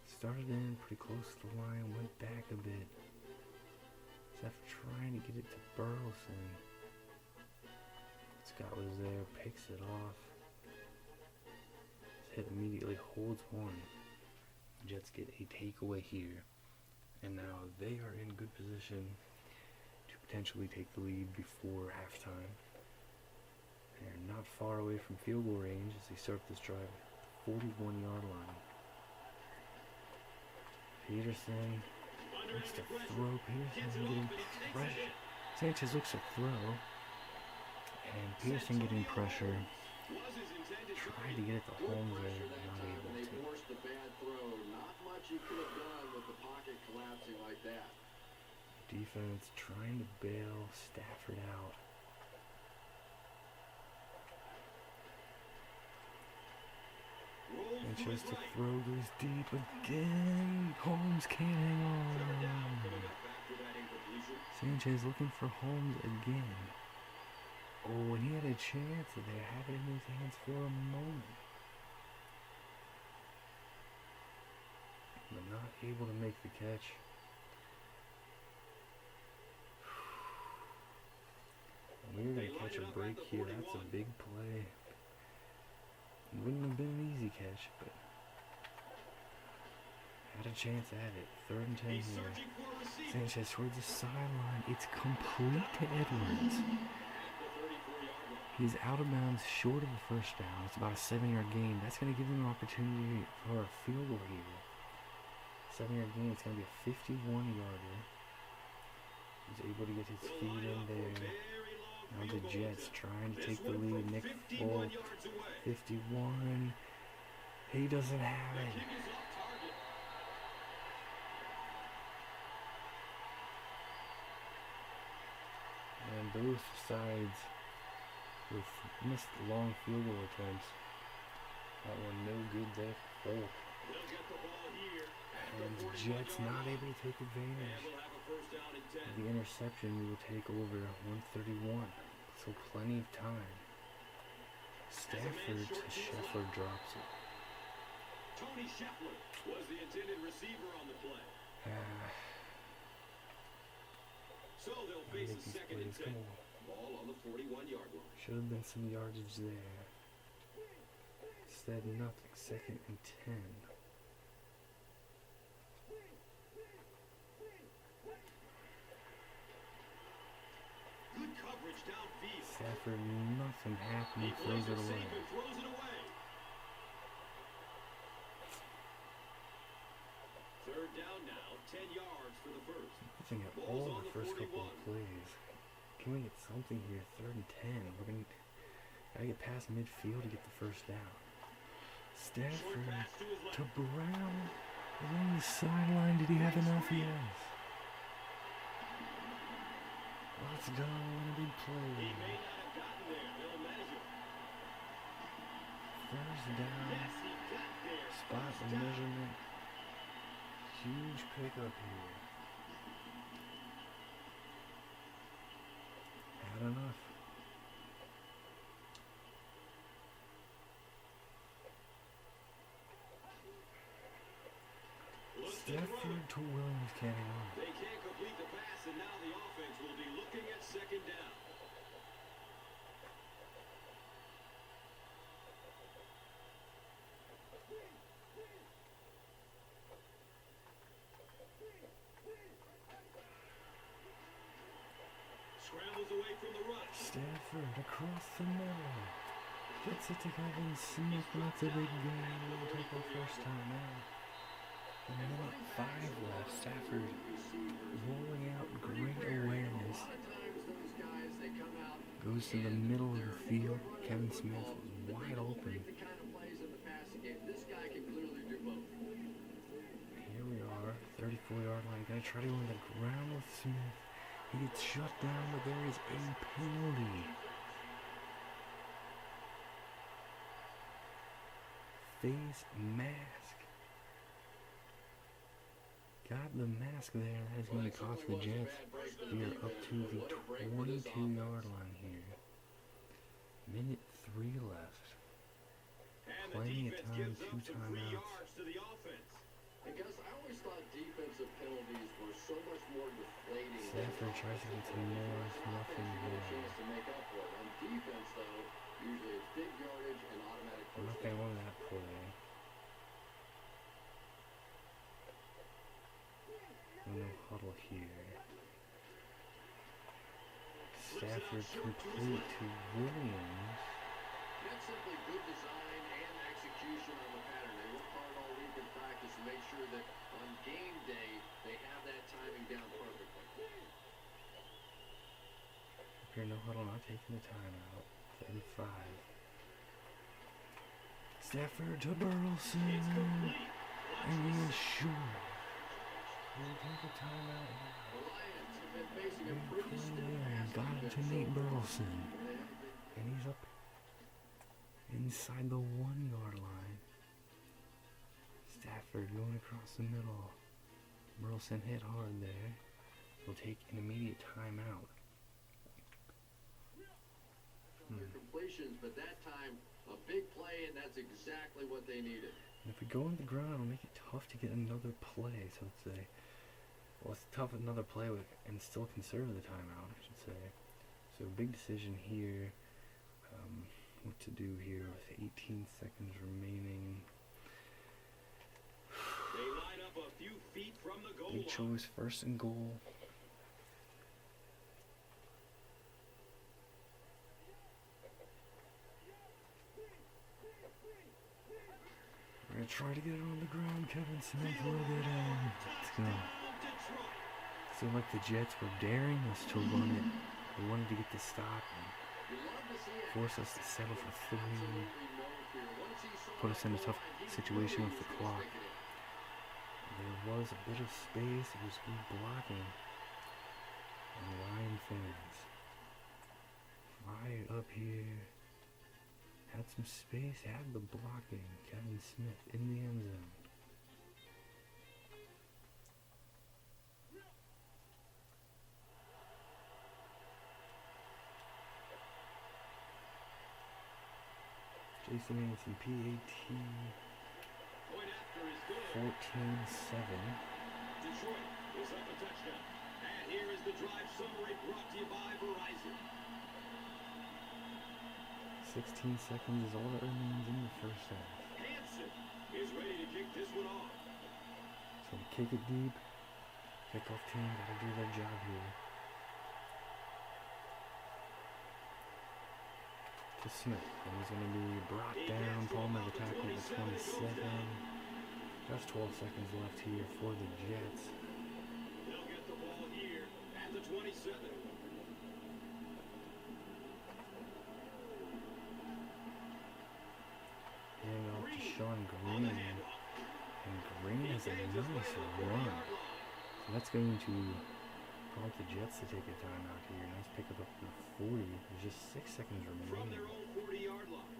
started in pretty close to the line, went back a bit. After trying to get it to Burleson. Scott was there, picks it off. His hit immediately holds on. Jets get a takeaway here. And now they are in good position to potentially take the lead before halftime. They're not far away from field goal range as they start this drive at the 41-yard line. Peterson looks to throw. Peterson getting pressure. Sanchez looks to throw. And Peterson getting pressure. Tried to get it to Holmes there, but not able They to. forced a bad throw. Not much you could have done with the pocket collapsing like that. Defense trying to bail Stafford out. Sanchez to throw, goes deep again. Holmes can't hang on. Sanchez looking for Holmes again. Oh, and he had a chance that they had it in his hands for a moment. But not able to make the catch. We're going to catch a break here. That's a big play. It wouldn't have been an easy catch, but Got a chance at it. 3rd and 10 He's here. searching for a receiver. Sanchez towards the sideline. It's complete to Edwards. At the 34-yard line. He's out of bounds, short of the first down. It's about a 7-yard gain. That's going to give him an opportunity for a field goal here. 7-yard gain. It's going to be a 51-yarder. He's able to get his They'll feet line in up for a there. very long Now the field goal Jets attempt. trying to This take the one lead. from Nick 51 Folk, yards away. 51. He doesn't have The it. kick is off target. And both sides with missed long field goal attempts. That one no good there for Folk. They'll get the ball here at And the the Jets 41-yard not line. able to take And advantage. we'll have a first down and 10. The interception will take over 131. So plenty of time. Stafford to Scheffler drops it. Tony Scheffler was the intended receiver on the play. So they'll Gotta face make a these second and plays. 10. Come on. Ball on the 41-yard line. Should have been some yardage there. Instead, nothing. 2nd and 10. Good coverage downfield. Stafford, nothing He happening. plays Throws it it away. safe and throws it away. 3rd down now, 10 yards for the first. Looking at Ball's all on the the first couple of 41. plays. Can we get something here? 3rd and 10. We're gonna gotta get past midfield to get the first down. Short Stafford pass to his to left. Brown along the sideline. Did he have enough? Yes. Let's go on a big He play. may not have gotten there. They'll measure. First down. Yes, he got there. Spot First the down. measurement. Huge pickup here. Had enough. Looks to throw. Stafford to Williams carrying on. They can't complete the pass, and now the offense will be looking at 2nd down. Scrambles away from the rush. Stafford across the middle. Gets it to Kevin Smith. That's a big gain. We'll take our first time out. A minute 5 left. Stafford rolling out. Great awareness. Goes to the middle of the field. Kevin Smith was wide open. Here we are. 34-yard line. Gonna try to go on the ground with Smith. He gets shut down, but there is a penalty. Face mask. Got the mask there. That is going to cost the Jets. We are up to the 22-yard line here. Minute 3 left. And Plenty the of defense time, gives 2 up some free timeouts. yards to the offense. And guys, I always thought defensive penalties were so much more deflating. Stafford tries to get to Morris. Nothing You get a there. chance to make up for it. On defense, though, usually it's big yardage and automatic first Nothing down. on that play. No huddle here. Stafford complete to Williams. That's simply good design and execution on the pattern. They work hard all week in practice to make sure that on game day they have that timing down perfectly. Here, no huddle, not taking the timeout. 35. Stafford to Burleson. It's complete. And he is short. We'll take a timeout. The Lions have been facing a Big pretty play stiff there. pass Got it to defense Nate so far. Burleson. They have been And he's up inside the 1-yard line. Stafford going across the middle. Burleson hit hard there. We'll take an immediate timeout. their completions, but that time a big play, and that's exactly what they needed. And if we go on the ground, it'll make it tough to get another play. So it's it's tough another play with, and still conserve the timeout, I should say. So big decision here. What to do here with 18 seconds remaining. They line up a Big choice, 1st and goal. We're gonna try to get it on the ground. Kevin Smith will get in. Let's go. So like the Jets were daring us to run it. They wanted to get the stop and force us to settle for 3. Put us in a tough situation with the clock. There was a bit of space. It was good blocking. And Lion fans right up here. Had some space, had the blocking. Kevin Smith in the end zone. Jason Anderson, PAT, 14-7. Detroit is up a touchdown. And here is the drive summary brought to you by Verizon. 16 seconds is all that remains in the first half. Hansen is ready to kick this one off. So kick it deep. Kickoff team gotta do their job here. To Smith, and he's going to be brought down. Palmer the tackle at 27. Just 12 seconds left here for the Jets. They'll get the ball here at the 27. Handing off to Sean Green. And Green has a nice run. So that's going to prompt the Jets to take a timeout here. Nice pickup up to the 40. There's just 6 seconds From remaining. their own 40-yard line.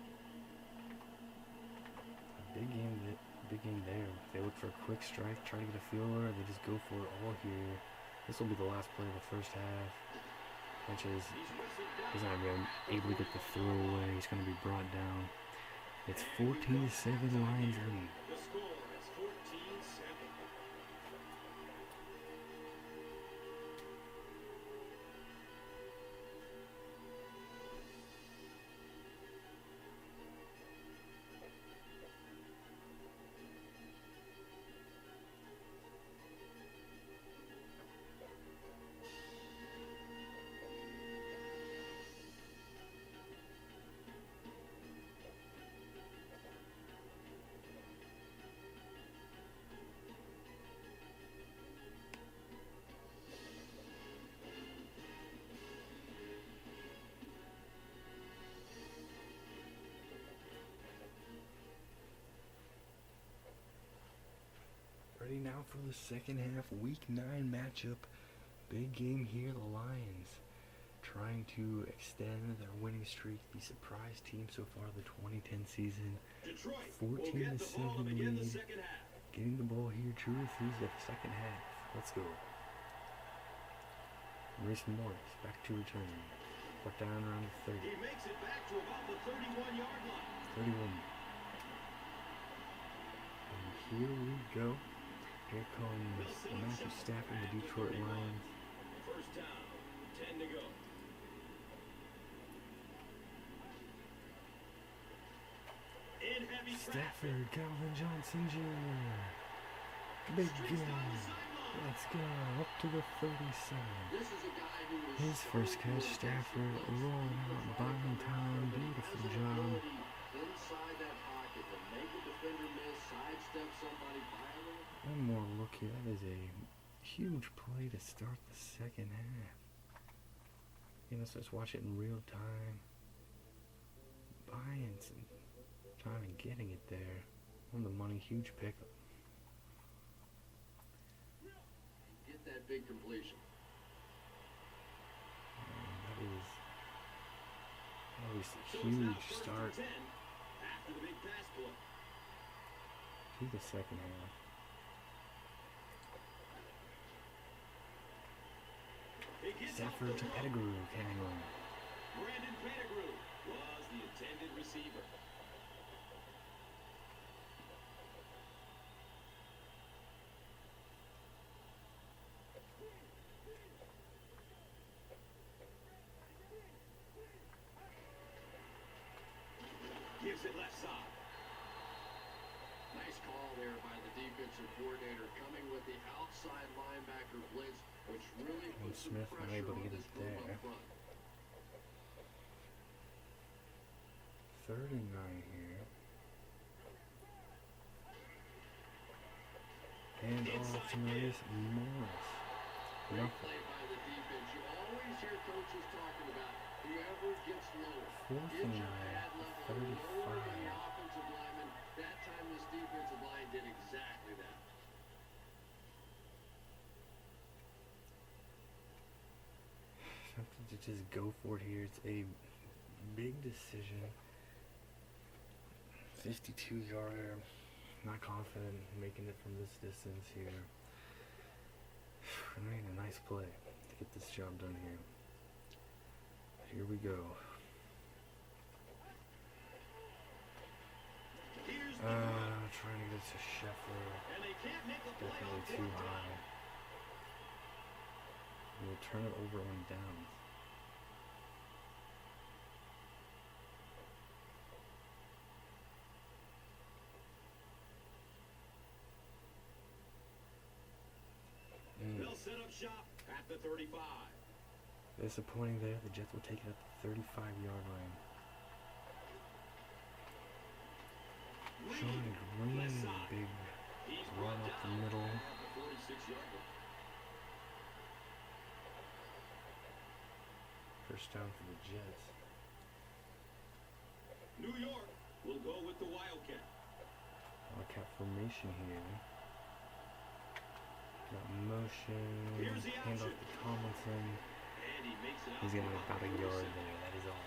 A big game there. They look for a quick strike, try to get a field goal. They just go for it all here. This will be the last play of the first half. Sanchez, he's not even able to get the throw away. He's going to be brought down. It's 14-7 Lions lead. The score is 14-7. Ready now for the second half, Week 9 matchup. Big game here, the Lions trying to extend their winning streak, the surprise team so far of the 2010 season. Detroit will get the 14-7 ball to begin the lead. second half. Getting the ball here, true or threes at the second half. Let's go. Maurice Morris back to return. Put down around the 30. He makes it back to about the 31-yard line. 31. And here we go. Here comes Matthew Stafford and the Detroit Lions. First down, 10 to go. In heavy Stafford, Calvin Johnson Jr. Big game. Let's go. Up to the 37. This is a guy who is His first catch, Stafford rolling out, buying time. Beautiful job. inside that pocket to make a defender miss, sidestep somebody violent. One more look here. That is a huge play to start the second half. Let's just watch it in real time. Buying some time and getting it there. On the money, huge pickup. Get that big completion. That is a So it's now huge first and start 10 after the big pass play. to the second half. It gets Stafford off to the ball. Pettigrew, hang on. Brandon Pettigrew was the intended receiver. Gives it left side. Nice call there by the defensive coordinator, coming with the outside linebacker blitz, which really And puts some Smith not pressure able to on get this it group there. up front. 3rd and 9 here. And off to Maurice Morris. Great Nothing. play by the defense. You always hear coaches talking about whoever gets lower. 4th Get and your 9, pad level lower than the 35. offensive lineman. That time this defensive line did exactly that. Something to just go for it here. It's a big decision. 52-yarder. Not confident in making it from this distance here. I made a nice play to get this job done here. Here we go. Here's the run. Trying to get it to Scheffler. And they can't make a play Definitely on too 4th high. down. We'll turn it over on downs. They'll set up shop at the 35. Disappointing there. The Jets will take it at the 35-yard line. Sean Green, Left side. big He's run brought up the down middle. at the 46-yard line. First down for the Jets. New York will go with the Wildcat. Wildcat formation here. Got motion. Here's the Hand off action. to Tomlinson. And he makes it out. He's getting to about a the yard 47. there. That is all.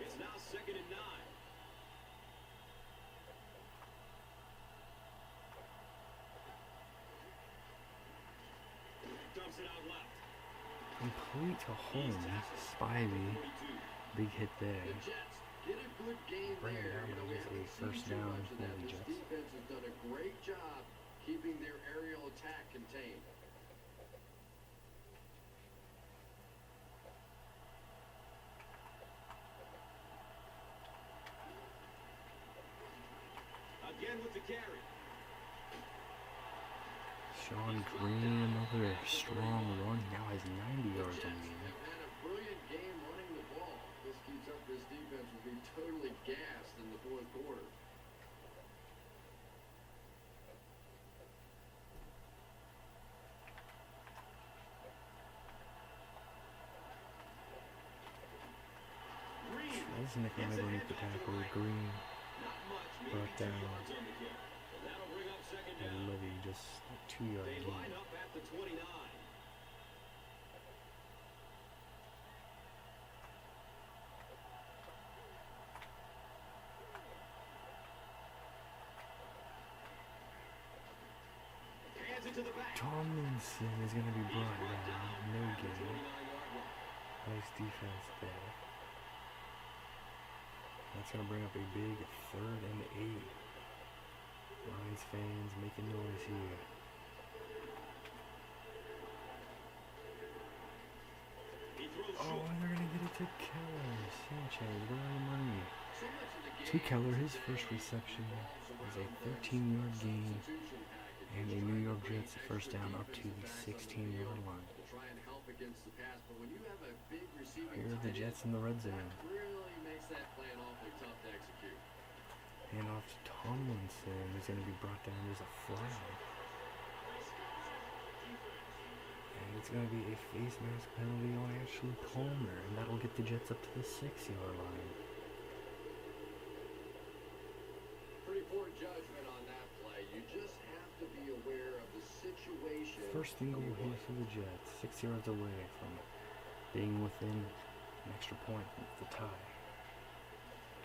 It's now 2nd and 9. Dumps it out left. Complete to He's Holmes. tackled at Spivey. the 42. Big hit there. The Jets get a good game Bring it there. down, You know, but we it's a haven't seen first too down much of for that. the This Jets. defense has done a great job keeping their aerial attack contained. Again with the carry. Sean Green, another strong run. Now has 90 yards Jets on the year. have had a brilliant game running the ball. This keeps up, this defense will be totally gassed in the fourth quarter. Green. Lesnick Gets underneath ahead the back to tackle. right. Green Not much, maybe brought 2 down. yards on the kick. That'll bring up 2nd And down. Livy just a 2-yard They line gain. up at the 29. Hands it to the back. Tomlinson is going to be He's brought brought down. down No at the gain. 29-yard line. Nice defense there. That's going to bring up a big 3rd and 8. Lions fans making noise here. He throws Oh, short. and they're going to get it to Keller. Sanchez, where are the money? So much of the To game Keller, his today first reception was a revolves around the 13-yard gain. substitution package. And the Trying New to York bring Jets extra first down up to defensive the backs on the 16-yard field line. to try and help against the pass, but when you have a big receiving Here are the tight Jets end, in the red that zone. really makes that plan awfully tough to execute. Hand off to Tomlinson, who's going to be brought down. There's a flag. And it's going to be a face mask penalty on Ashley Palmer, and that'll get the Jets up to the 6-yard line. Pretty poor judgment on that play. You just have to be aware of the situation. First and goal here for the Jets, 6 yards away from being within an extra point with the tie.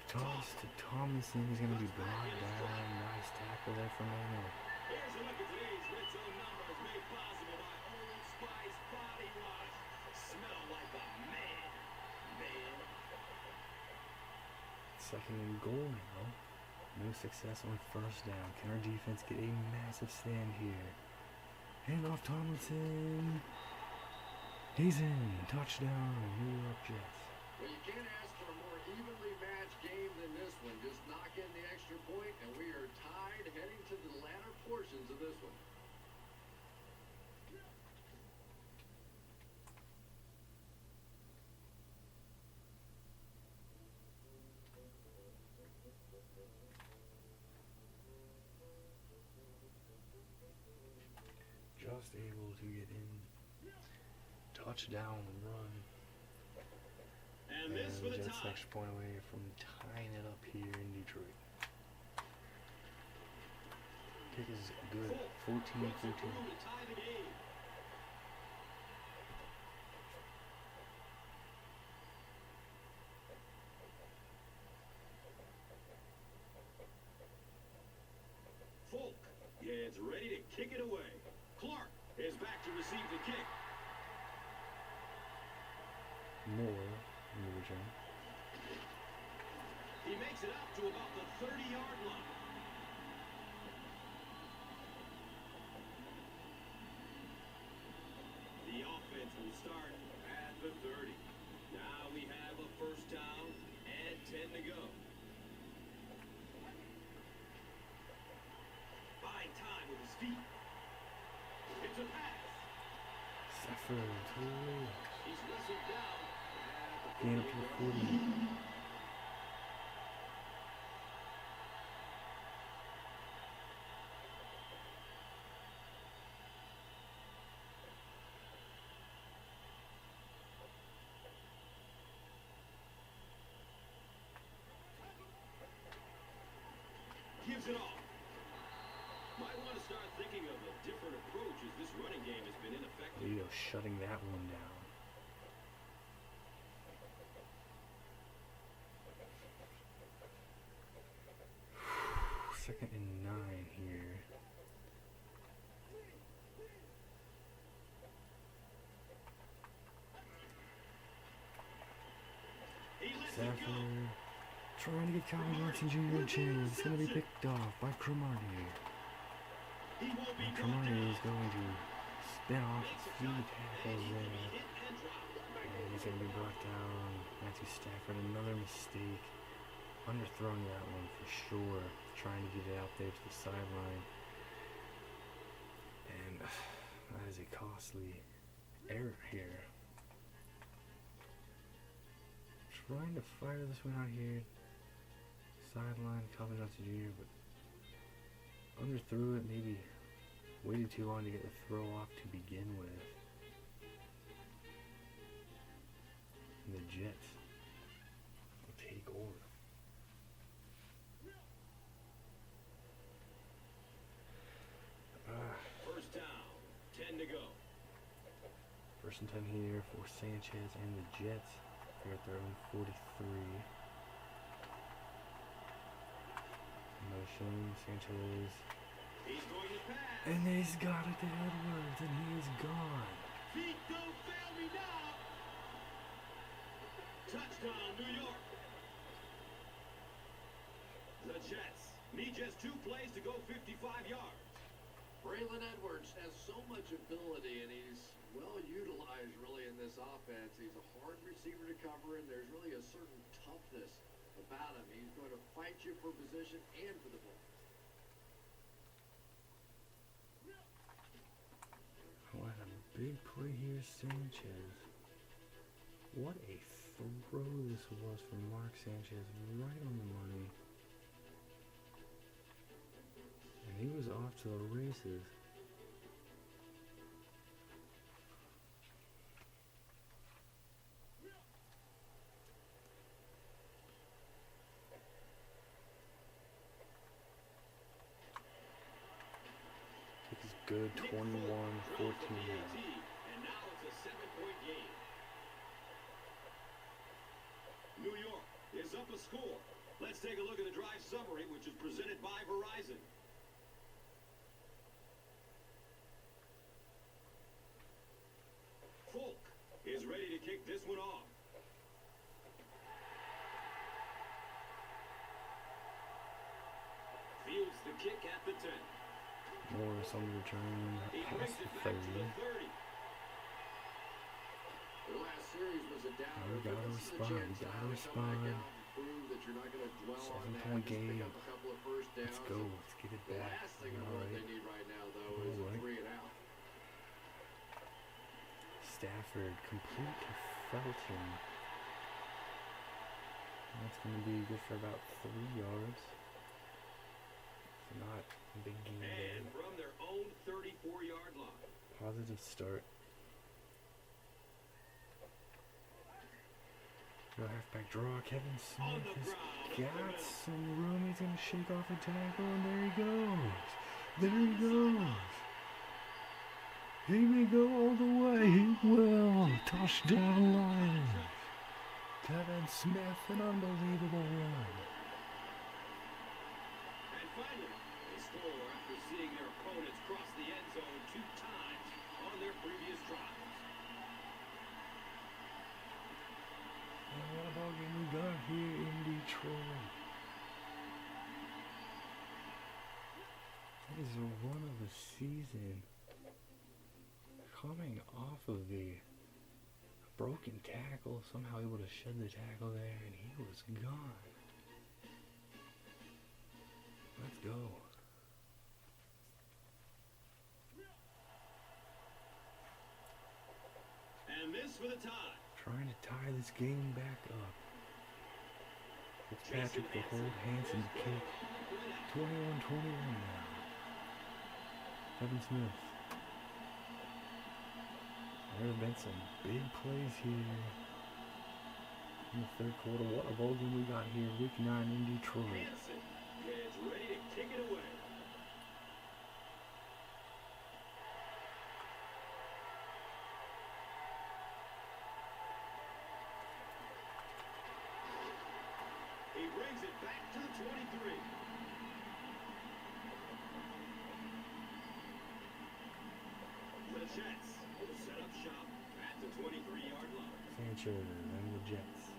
Toss to Tomlinson, he's going to be brought down. Nice tackle there from Maynard. Here's a look at today's red zone numbers made possible by Old Spice Body Wash. Smell like a man. Man. 2nd and goal now. No success on 1st down. Can our defense get a massive stand here? Hand off Tomlinson. He's in. Touchdown, New York Jets. Well, you can't ask for a more evenly matched game than in this one. Just knock in the extra point, and we are tied heading to the latter portions of this one. Just able to get in. Touchdown run. And this for the Jets tie. extra point away from tying it up here in Detroit. Kick is good. 14-14. To tie the game. Folk gets ready to kick it away. Clark is back to receive the kick. More in the return. He makes it out to about the 30-yard line. The offense will start at the 30. Now we have a first down and 10 to go. Buying time with his feet. It's a pass. Stafford. He's whistled down at the Gain up to the 40. 40. Gives it off. Might want to start thinking of a different approach as this running game has been ineffective. Leo shutting that one down. Second and 9 here. He lets it go. Stafford trying to get Kyle Martin Jr. a chance. It's going to be picked off by Cromartie. He won't be And brought Cromartie down. is going to spin off a few tackles And he's there. gonna be hit and dropped. And he's going to be brought down. Matthew Stafford, another mistake. Underthrowing that one for sure. Trying to get it out there to the sideline. And that is a costly error here. Trying to fire this one out here. Sideline, Calvin Johnson Jr., but underthrew it, maybe waited too long to get the throw off to begin with. And the Jets will take over. First down, 10 to go. First and 10 here for Sanchez and the Jets. They're at their own 43. Motion, Sanchez. He's going to pass. And he's got it to Edwards, and he is gone. Feet don't fail me now. Touchdown, New York. The Jets need just 2 plays to go 55 yards. Braylon Edwards has so much ability, and he's well utilized really in this offense. He's a hard receiver to cover, and there's really a certain toughness about him. He's going to fight you for position and for the ball. What a big play here, Sanchez. What a throw this was from Mark Sanchez, right on the money. And he was off to the races. Kick is good, 21-14 Throws for the now. AT, and now it's a 7-point game. New York is up a score. Let's take a look at the drive summary, which is presented by Verizon. Folk is ready to kick this one off. Fields the kick at the 10. Morris on the return, He past brings the it back to 30. the 30. The last series was a downer. We gotta This is a respond. chance We gotta now to come back respond. out and prove that you're not going to dwell on that. 7-point Just pick game. up a couple of first downs. Let's go. Let's get it The back. last thing in the world they need right now, though, is a 3 and out. Stafford complete to Felton. That's going to be good for about 3 yards. Not a big game there. And from their own 34-yard line. Positive start. Go halfback draw. Kevin Smith has got some room. He's going to shake off a tackle, and there he goes. There he goes. He may go all the way. He will. Touchdown Lions. Kevin Smith, an unbelievable run. And finally, they score after seeing their opponents cross the end zone 2 times on their previous drives. What a ball game we got here in Detroit. That is a run of the season. Coming off of a broken tackle, somehow able to shed the tackle there, and he was gone. Let's go. And this for the tie. Trying to tie this game back up. Fitzpatrick to hold, Hansen to kick. 21-21 now. Kevin Smith. There have been some big plays here in the third quarter. What a ball game we got here. Week 9 in Detroit. Hansen is ready to kick it away. He brings it back to the 23. The Jets will set up shop at the 23-yard line. Sanchez and the Jets.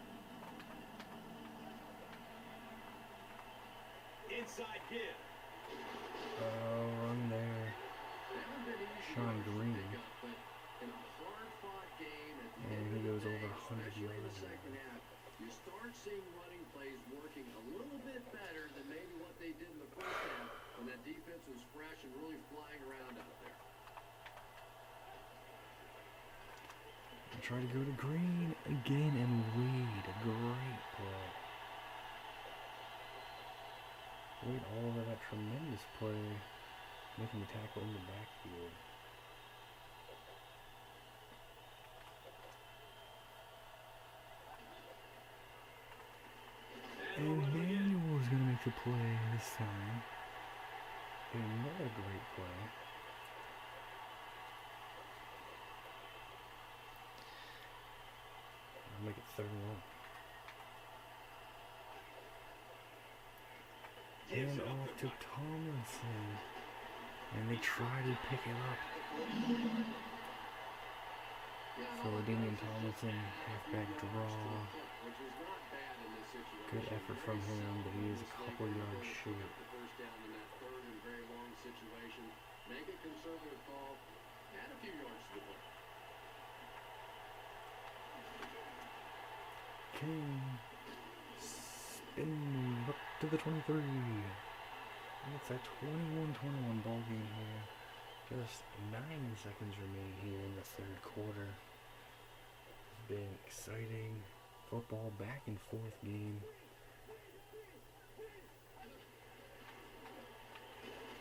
Inside give. Oh, run there. Sean Green. And he goes over 100 yards. You start seeing running plays working a little bit better than maybe what they did in the first half when that defense was fresh and really flying around out there. Try to go to Green again and Wade. A great play. Wade all over that tremendous play, making the tackle in the backfield. And Manuel is going to make the play this time. Another great play. I'll make it 3rd and 1. And off to Tomlinson. And they try to pick it up. Philadelphia Tomlinson, halfback draw. Good effort from him, but he is a couple yards short. Make a conservative call, add a few yards to the play. King spinning up to the 23. And it's a 21-21 ball game here. Just 9 seconds remain here in the 3rd quarter. It's been exciting. Football back and forth game.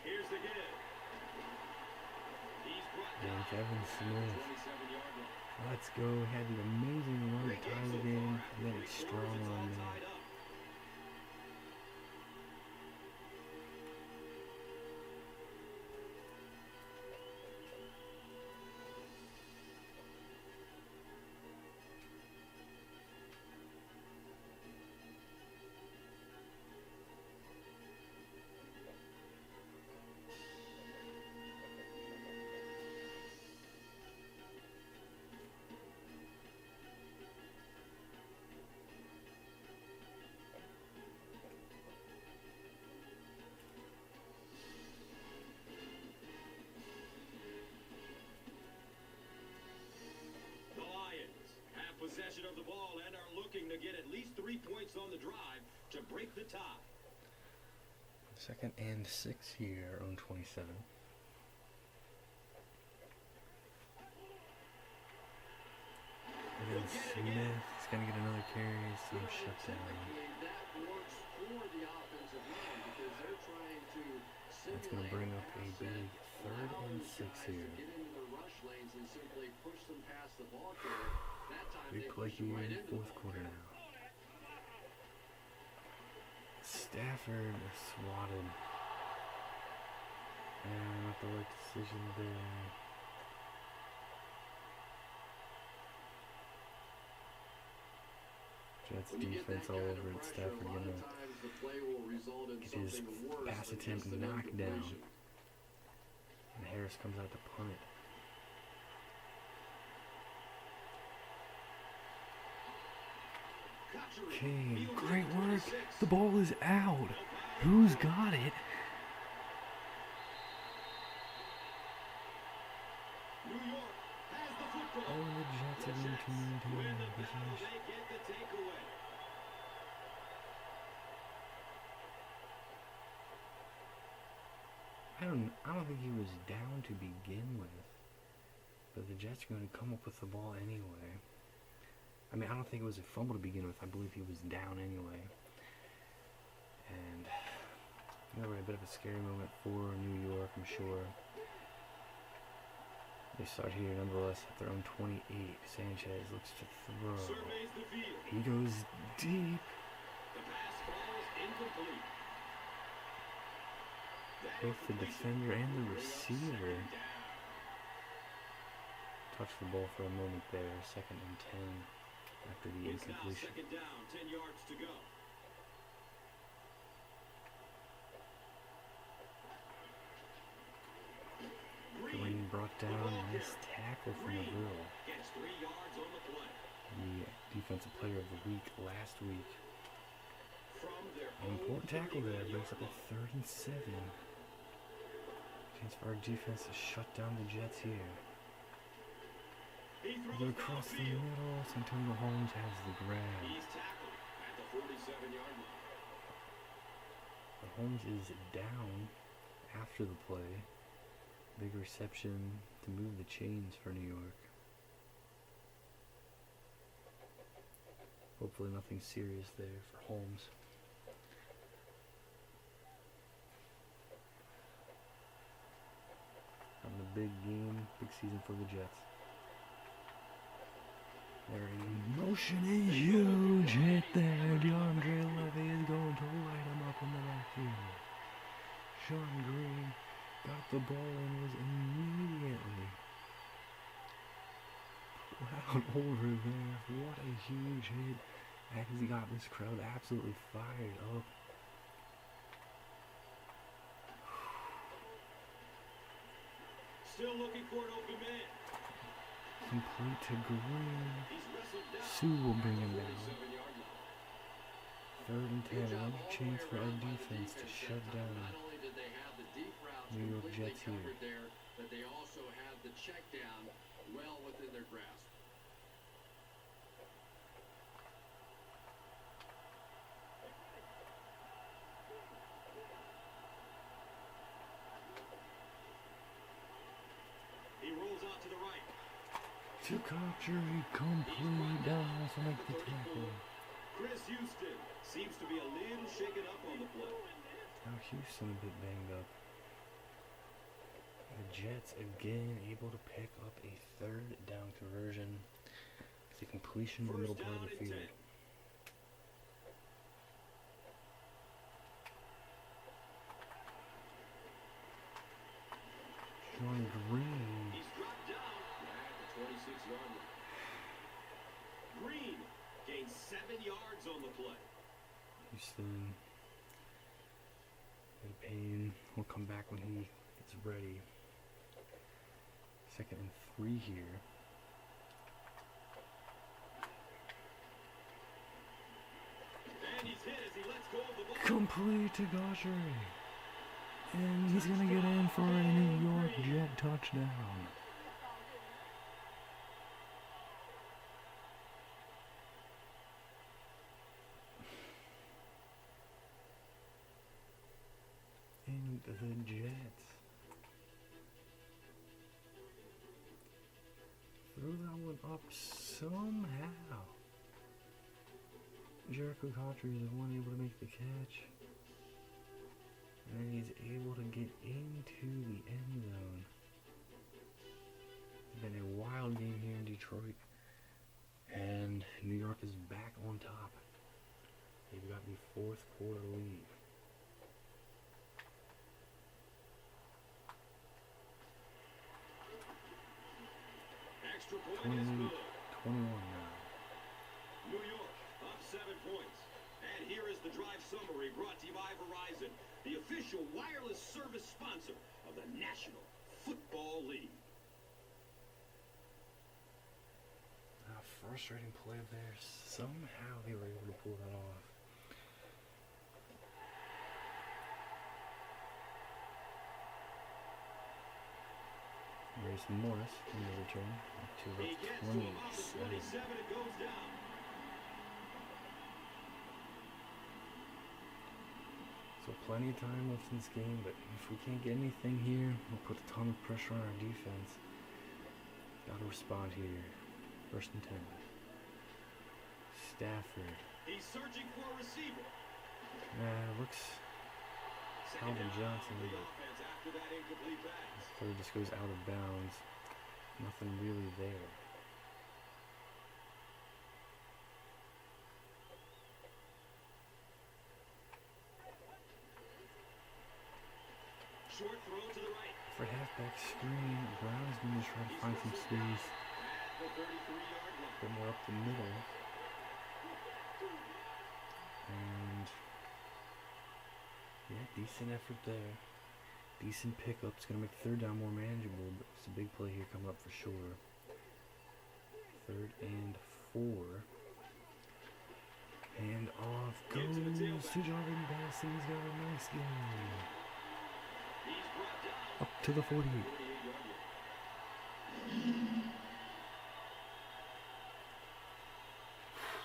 Here's the give. And Kevin Smith. Let's go. Had the amazing run to tie the game. And then a strong run there. Possession of the ball and are looking to get at least 3 points on the drive to break the tie. 2nd and 6 here, own 27. And then Smith is going to get another carry, so shut down. That works for the offensive line because they're trying to That's going to bring up a big 3rd and 6 here. get into the rush lanes and simply push them past the ball carrier. That time Big they play pushed them here right in into 4th quarter now. Stafford is swatted. And not the right decision there. Jets defense all over it. Stafford gonna get his pass attempt knocked down. And Harris comes out to punt it. Okay, great work. The ball is out. Who's got it? New York has the football. Oh, the Jets are going to maintain Win the their battle, possession. they get the takeaway. I don't think he was down to begin with. But the Jets are going to come up with the ball anyway. I mean, I don't think it was a fumble to begin with. I believe he was down anyway. And that was a bit of a scary moment for New York, I'm sure. They start here nonetheless at their own 28. Sanchez looks to throw. Surveys the field. He goes deep. The pass falls incomplete. Both the defender and the receiver touched the ball for a moment there. 2nd and 10 after the It's now incompletion. 2nd down, 10 yards to go. Green brought down. Nice tackle from the drill. Gets 3 yards on the play. The defensive player of the week last week. From their An important tackle there. own Brings up a 3rd and 7. Chance for our defense to shut down the Jets here. He They're throws across the downfield. middle. Santonio Holmes has the grab. He's tackled at the 47-yard line. But Holmes is down after the play. Big reception to move the chains for New York. Hopefully nothing serious there for Holmes. Having a big game, big season for the Jets. They're in motion, a huge hit there. DeAndre Levy is going to light him up in the backfield. Sean Green got the ball and was immediately plowed over there. What a huge hit. As he got this crowd absolutely fired up. Still looking for an open man. Complete to Green. He's wrestled down Sue will bring him at the down. 47-yard line. 3rd and 10. Job Another all the chance way for our around by the defense to defense shut that time. down Not only did they have the deep routes New York completely Jets here. covered there, but they also had the check down well within their grasp. He rolls out to the right. to Cotchery, complete down to make the tackle. Chris Houston seems to be a little shaken up on the play. Now Houston a bit banged up. The Jets again able to pick up a 3rd down conversion. It's a completion in the middle First part of down the and field. 10. Sean Green. He's dropped down at the 26-yard line. Green gains 7 yards on the play. Houston. Bit of pain. We'll come back when he is ready. 2nd and 3 here. And he's hit as he lets go of the ball. Complete to Gauchery. And he's going to get in for a New York Jet touchdown. the Jets. Throw that one up somehow. Jericho Cotry is the one able to make the catch. And then he's able to get into the end zone. It's been a wild game here in Detroit. And New York is back on top. They've got the fourth quarter lead. Extra point is 28, good. 21 now. New York up 7 points. And here is the drive summary brought to you by Verizon, the official wireless service sponsor of the National Football League. Frustrating play there. Somehow they were able to pull that off. There's Morris in the return to the He gets to about the 27. 27 and goes down. So plenty of time left in this game, but if we can't get anything here, we'll put a ton of pressure on our defense. Got to respond here. First and 10. Stafford. He's searching for a receiver. Looks Second Calvin down Johnson, for the but offense after that incomplete pass. third just goes out of bounds. Nothing really there. Short throw to the right. For halfback screen, Brown's going to try to find some space. At the 33-yard line. Bit more up the middle. And yeah, decent effort there. Decent pickup. It's going to make third down more manageable, but it's a big play here coming up for sure. 3rd and 4. And off goes to Jordan Bassey. He's got a nice game. He's brought down. Up to the 48. 48-yard line.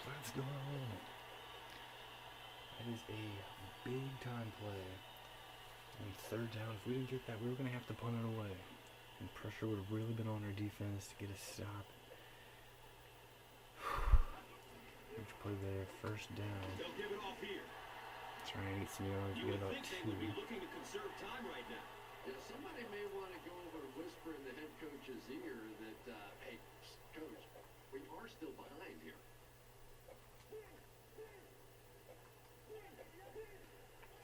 Let's go. That is a big time play. And third down, if we didn't get that, we were going to have to punt it away. And pressure would have really been on our defense to get a stop. Huge play there, first down. They'll give it off here. Trying to get some yards, You get would about think they 2. would be looking to conserve time right now. Yeah, somebody may want to go over and whisper in the head coach's ear that, hey, coach, we are still behind here.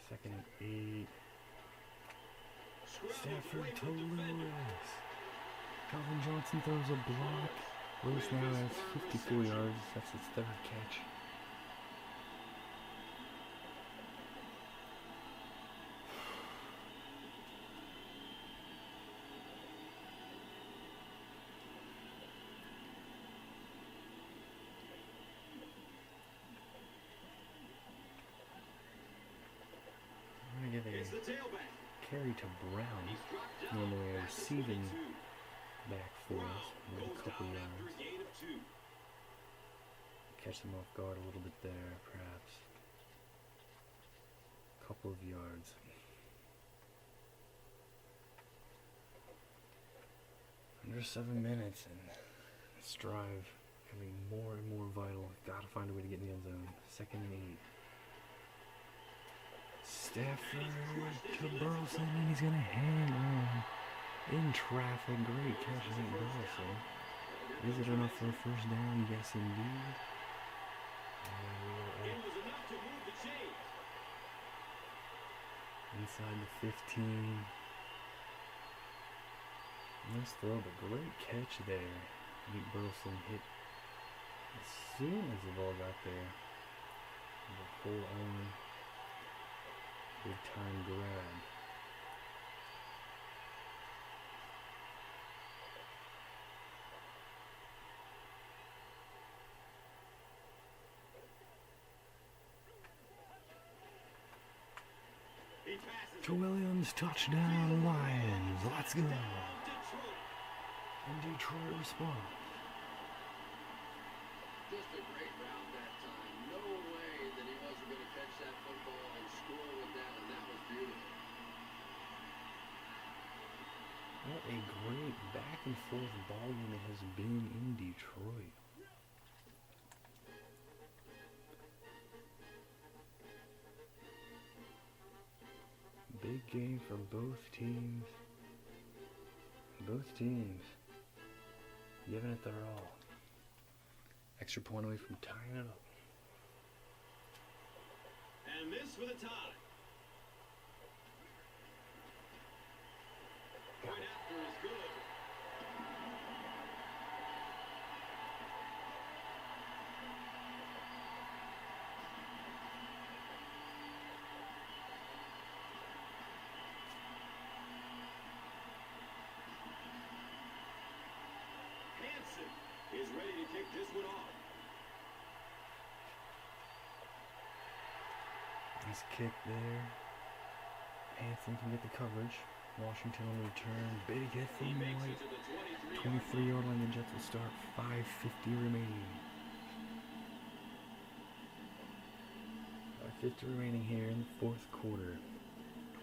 Second and 8. Scrambles Stafford away to from defenders. Lewis. Calvin Johnson throws a block. Lewis now has 54 yards. That's his 3rd catch. I'm going to It's give the a tailback. carry to Brown. He's dropped down Normally a at the receiving 22. back for us. Brown With a goes couple down after yards. a gain of 2. Catch them off guard a little bit there, perhaps. Couple of yards. Under 7 minutes, and this drive becoming more and more vital. Gotta find a way to get in the end zone. Second and 8. Stafford to Burleson, and he's gonna hang on in traffic. Great catch, Nate Burleson. Is it enough for a first down? Yes, indeed. And we are It up was enough to move the chains. inside the 15. Nice throw, but great catch there. Nate Burleson hit as soon as the ball got there. The full on big time grab. He passes To Williams, touchdown Lions. Let's go. Detroit. And Detroit responds. Just a great route that time. No way that he wasn't going to catch that football and score with that, and that was beautiful. and forth ball game it has been in Detroit. Big game for both teams. Both teams giving it their all. Extra point away from tying it up. And this for the tie. Point after is good. Hansen is ready to kick this one off. Nice kick there. Hansen can get the coverage. Washington on the return. Big hit He from makes White. it to the 23-yard line. The Jets will start. 5:50 remaining. 5:50 remaining here in the fourth quarter.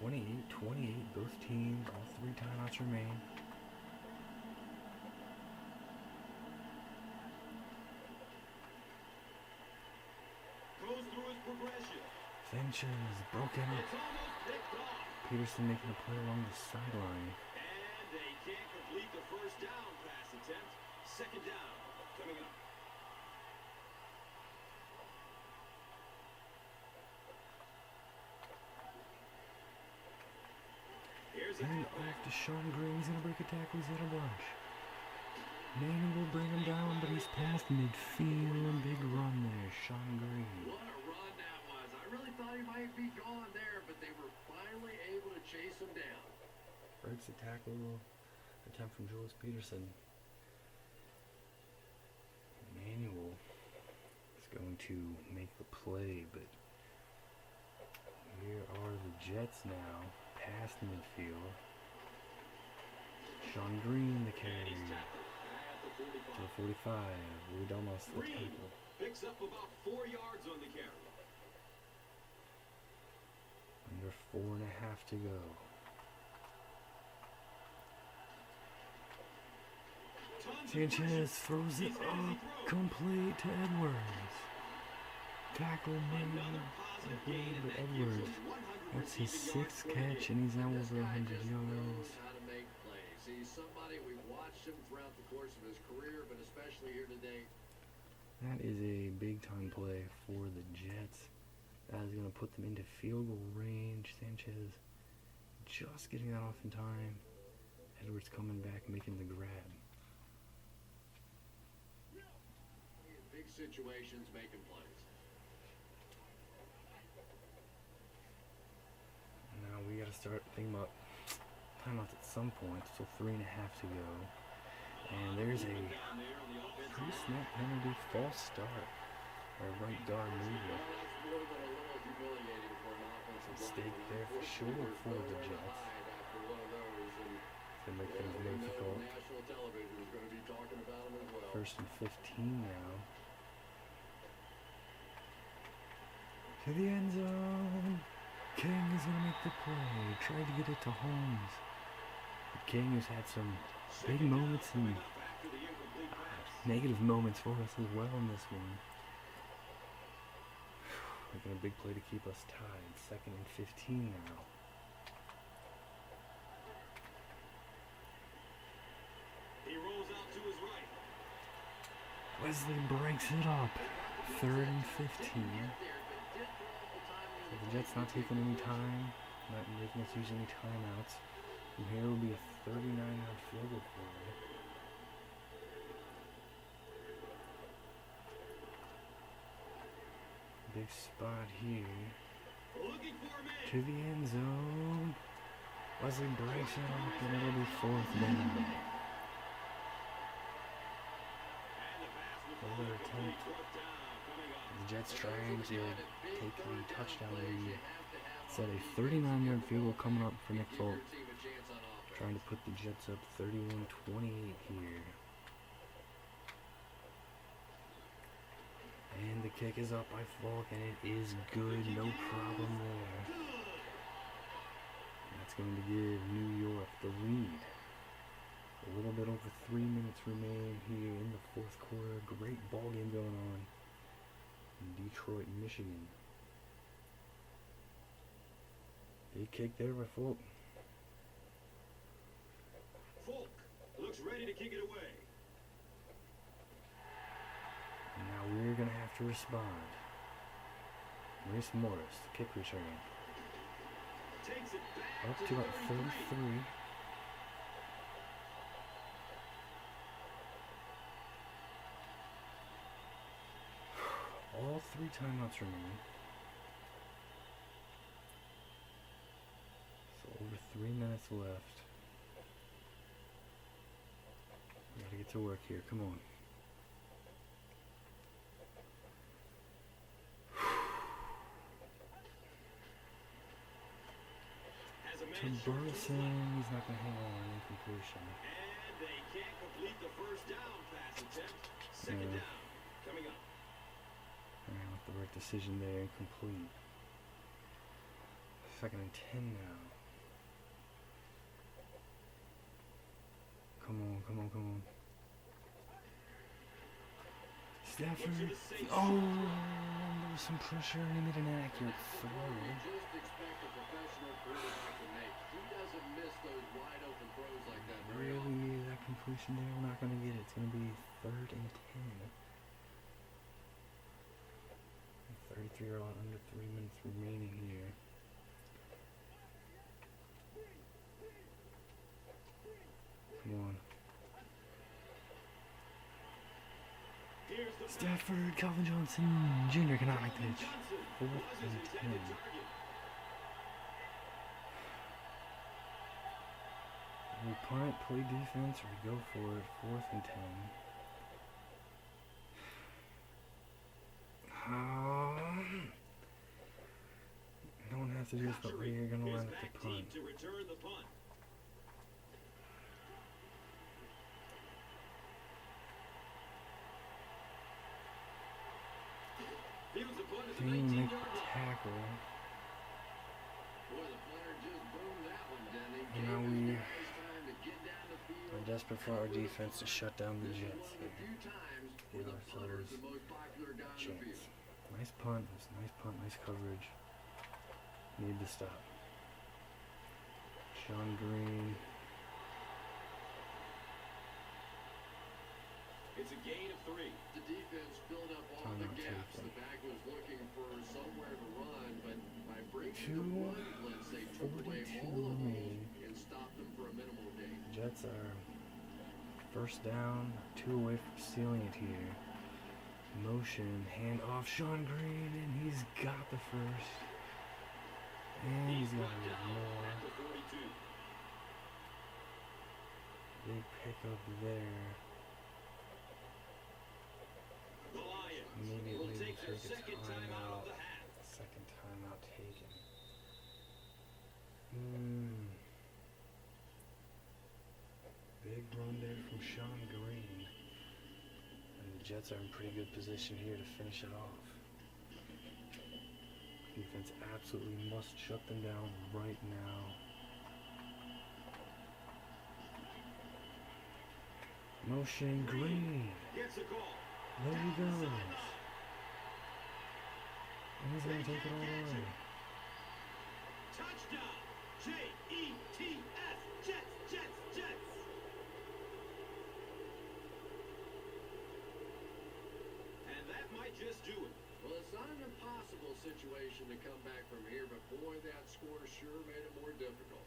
28-28. Both teams. All three timeouts remain. Goes through his progression. Sanchez broken. It's almost picked off. Peterson making a play along the sideline. And they can't complete the first down pass attempt. Second down coming up. Here's a And halfback. off to Sean Green. He's going to break a tackle. He's at a bunch. Manning will bring him down, but he's past midfield. Big run there, Sean Green. What a run that was. I really thought he might be gone there, but they were finally able to chase him down. Breaks the tackle. Attempt from Julius Peterson. Manuel is going to make the play, but here are the Jets now, past midfield. Sean Green, the carry. He's tackled at the To 45. the 45. We'd almost the Green tackle. picks up about 4 yards on the carry. Under 4.5 to go. Tons of Sanchez pressure. throws it He's had up, his throw. complete to Edwards. Tackle made Another positive gain, but and that gives Edwards. him 100 That's his receiving yards 6th for the catch, game. and he's now This over guy 100 just yards. knows how to make plays. He's somebody we've watched him throughout the course of his career, but especially here today. That is a big-time play for the Jets. That is going to put them into field goal range. Sanchez just getting that off in time. Edwards coming back, making the grab. In big situations, making plays. Now we got to start thinking about timeouts at some point. Still 3.5 to go. And there's a Down there on the offensive pre-snap penalty, false start. Or right guard movement. Well, that's more than a little humiliating for an offensive Mistake lineman. there for sure for the Nowhere to Jets. hide after one of those, and It's going to make things we know difficult. national television is going to be talking about them as well. First and 15 now. To the end zone. King is going to make the play. Tried to get it to Holmes. But King has had some big moments and after the incomplete pass. negative moments for us as well in this one. Making a big play to keep us tied. Second and 15 now. He rolls out to his right. Wesley breaks it up. Third and 15. So the Jets not taking any time, not making us use any timeouts. From here will be a 39-yard field goal for you. Big spot here. Looking for a man. To the end zone. Wesley breaks it up and it'll be fourth down. And the pass was Another incomplete. attempt. Fourth down coming up. The Jets trying to take the touchdown lead. Set a 39-yard field goal coming up for Nick Folk. Trying to put the Jets up 31-28 here. And the kick is up by Falk, and it is good, no problem there. That's going to give New York the lead. A little bit over 3 minutes remaining here in the fourth quarter. Great ball game going on in Detroit, Michigan. Big kick there by Folk. Folk looks ready to kick it away. And now we're going to have to respond. Maurice Morris, kick return. Takes it back Up to about 33. All 3 timeouts remaining. So over 3 minutes left. We gotta get to work here. Come on. Has a To man short Burleson, he's not gonna hang on. Incompletion. and they can't complete the first down pass attempt. Second Yeah. down coming up. Alright, with the right decision there, incomplete. 2nd and 10 now. Come on, come on, come on. Stafford. Oh, there was some pressure and he made an inaccurate throw. You just expect a professional quarterback to make. He doesn't miss those wide open throws like that very Really often. needed that completion there. We're not going to get it. It's going to be 3rd and 10. 33 are on under 3 minutes remaining here. Come on. Here's the Stafford, Calvin Johnson Jr. cannot make the pitch. Johnson 4th was his and intended 10. target. We punt, play defense, or we go for it. 4th and 10. No one has to do this, but we're going to line up the His back punt. deep to return the punt. Fields the punt at the Didn't make 19-yard the line. tackle. Boy, the player just boomed that one, Denny. And Gave now his we guys time to get down the field. are desperate for our defense to shut down the This is Jets one of the here. few times where Give the punter is ourselves the most popular guy on the chance. field. Nice punt. It was a nice punt, nice coverage. Need to stop. Sean Green. It's a gain of 3. The defense filled up all the Timeout gaps. taken. The back was looking for somewhere to run, but by breaking Two the run blitz, they took away 42 all the holes remaining. and stopped them for a minimal gain. Jets are 1st down, 2 away from sealing it here. Motion, hand off Sean Green, and he's got the first. And he's got a little more. At the 42. Big pickup there. The Lions Immediately will we take their take a second timeout of timeout. the half. Second timeout taken. Big run there from Sean Green. And the Jets are in pretty good position here to finish it off. Defense absolutely must shut them down right now. Motion Green. Gets a call. There he Down the goes. sideline. And he's going to take it all the way. Touchdown. J-E-T-S. Jets, Jets, Jets. And that might just do it. Well, it's not an impossible situation to come back from here, but boy, that score sure made it more difficult.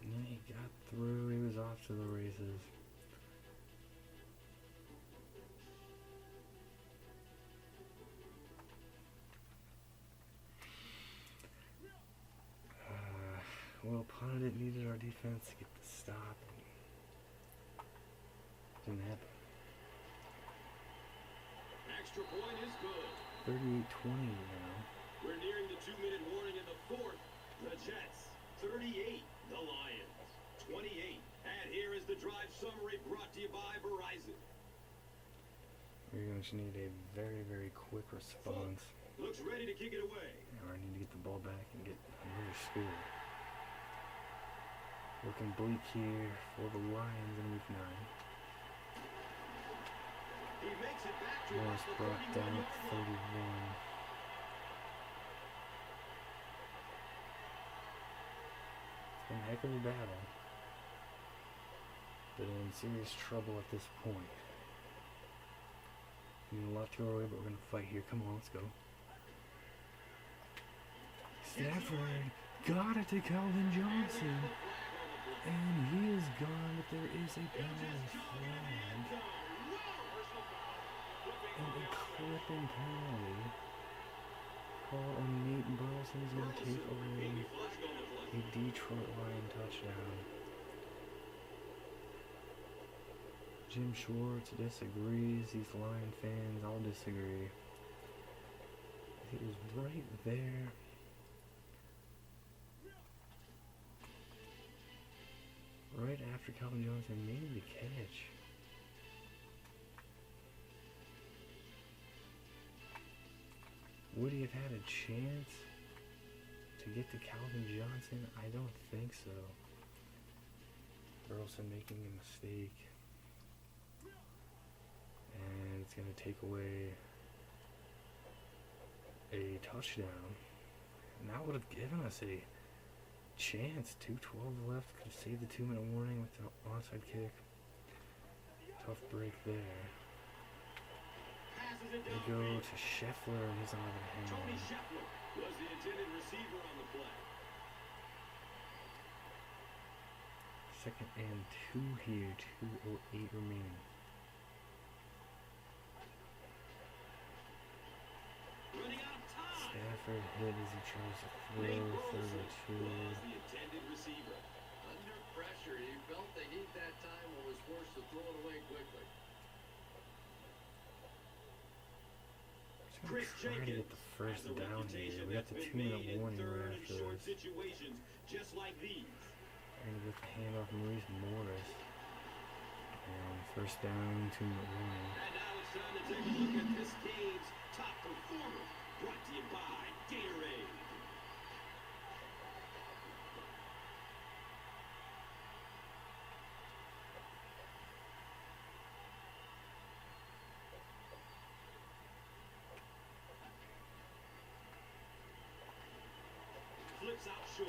Yeah, he got through. He was off to the races. Well, punted it, needed our defense to get the stop. Didn't happen. Extra point is good. 38-20 now. We're nearing the 2-minute warning in the fourth. The Jets, 38. The Lions, 28. And here is the drive summary brought to you by Verizon. We're going to need a very, very quick response. Looks ready to kick it away. Now I need to get the ball back and get another score. Looking bleak here for the Lions in week 9. He makes it back to Morris about the brought down 31-yard line. 31. It's been a heck of a battle. But in serious trouble at this point. We need a lot to go away, but we're going to fight here. Come on, let's go. Stafford got it to Calvin Johnson. And he is gone, but there is a penalty flag. And a clipping penalty called on Nate Burleson is going to take away a Detroit Lion touchdown. Jim Schwartz disagrees. These Lion fans all disagree. It was right there. Right after Calvin Johnson made the catch. Would he have had a chance to get to Calvin Johnson? I don't think so. Burleson making a mistake. And it's going to take away a touchdown. And that would have given us a chance. 2:12 left. Could have saved the 2-minute warning with the onside kick. Tough break there. They go to Scheffler and he's on the hand. Tony Scheffler was the intended receiver on the play. 2nd and 2 here. 2:08 remaining. Running out of time. Stafford hit as he tries to throw. Nate 3rd Burleson and 2. was the intended receiver. Under pressure, he felt the heat that time and was forced to throw it away quickly. Chris Try to Jenkins get the first has a down reputation here. We got that's the been 2-minute made in warning third right and after short this. situations just like these. Trying to get the handoff Maurice Morris. And first down, 2-minute warning. And now it's time to take a look at this game's top performer. Brought to you by Gatorade. Flips out short.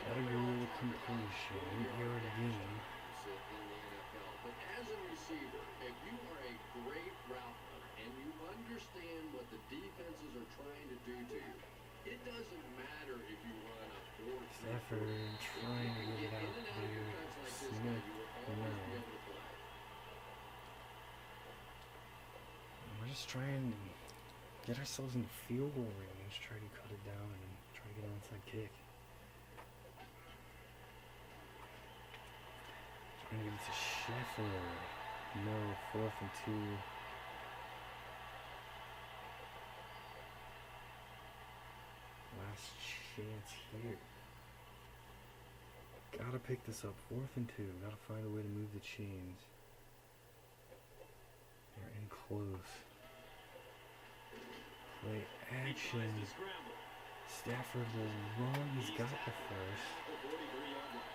Gotta go with the completion. 8-yard gain. In the NFL. But as a receiver, if you are a great route runner and you understand what the defenses are trying to do to you, it doesn't matter if you run a 4-3. Stafford trying to get it out there. Smith, no. We're just trying to get ourselves in the field goal range, try to cut it down and try to get an onside kick. Trying to get it to Scheffler. No, 4th and 2. Last chance here. Gotta pick this up. 4th and 2. Gotta find a way to move the chains. They're in close. Play He action. tries to scramble. Stafford will run. He's got the first. The 43-yard line.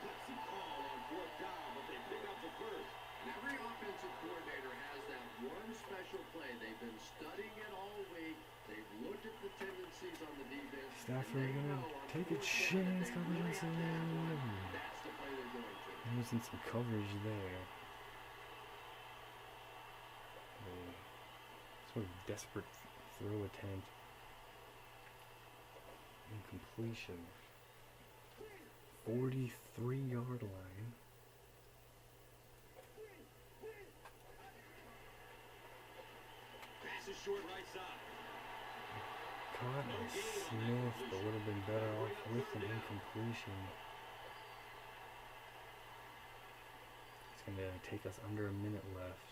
Gutsy call on 4th down, but they pick up the first. And every offensive coordinator has that one special play. They've been studying it all week. They've looked at the tendencies on the defense. Stafford and they gonna know on take a 4th down chance. that they Calvin really have Johnson. to have the weapon. That's the play they're going to. Losing some coverage there. Sort of desperate throw attempt. Incompletion. 43-yard line. Pass is short right side. Caught by Smith, but would have been better off with an incompletion. It's going to take us under a minute left.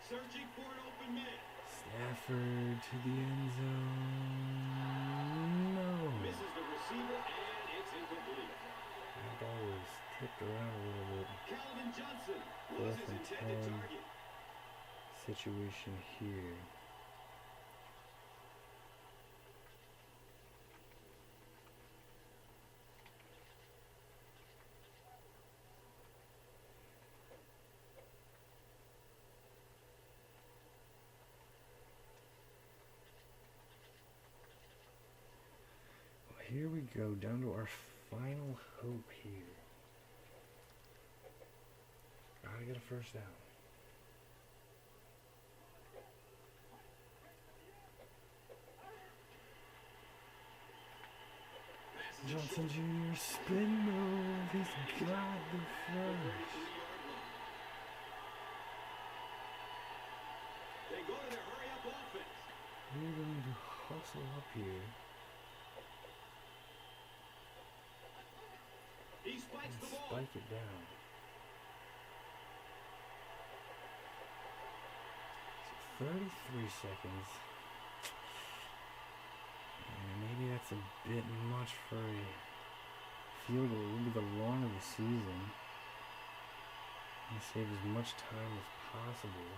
Searching for an open man. Stafford to the end zone. No. Misses the receiver, and it's incomplete. That ball was tipped around a little bit. Calvin Johnson fourth and 10 situation here. Here we go, down to our final hope here. Gotta get a first down. Johnson Jr. spin move, he's got the first. They go to their hurry-up offense. We're going to hustle up here. He spikes the ball. Spike it down. So 33 seconds. And maybe that's a bit much for a field goal. It will be the long of the season. And save as much time as possible.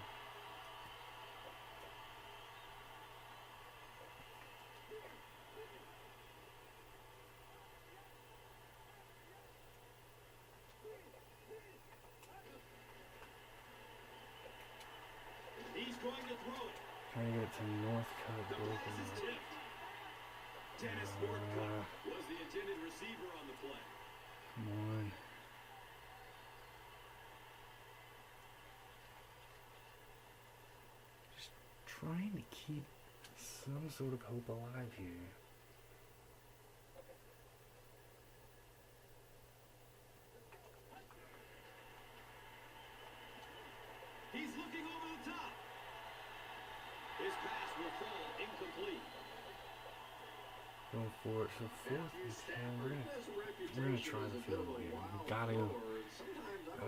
He's going to throw it. Trying to get it to Northcutt. The pass is tipped. Dennis Northcutt was the intended receiver on the play. Come on. Just trying to keep some sort of hope alive here. He's looking over the top. His pass will fall incomplete. Going for it. So fourth and 10. We're gonna try the field goal here. We gotta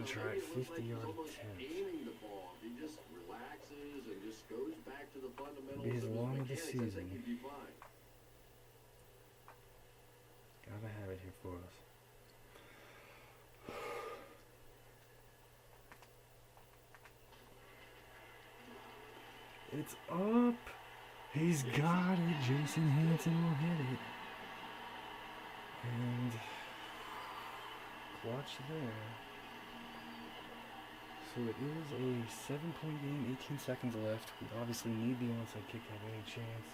try it. 50-yard attempt. Aiming the ball. He just relaxes and just goes back to the fundamentals Be his of long of the mechanics. I think season. he'd be fine. Gotta have it here for us. It's up. He's got it. Jason Hanson will hit it. And clutch there. So it is a 7-point game, 18 seconds left. We obviously need the onside kick to have any chance.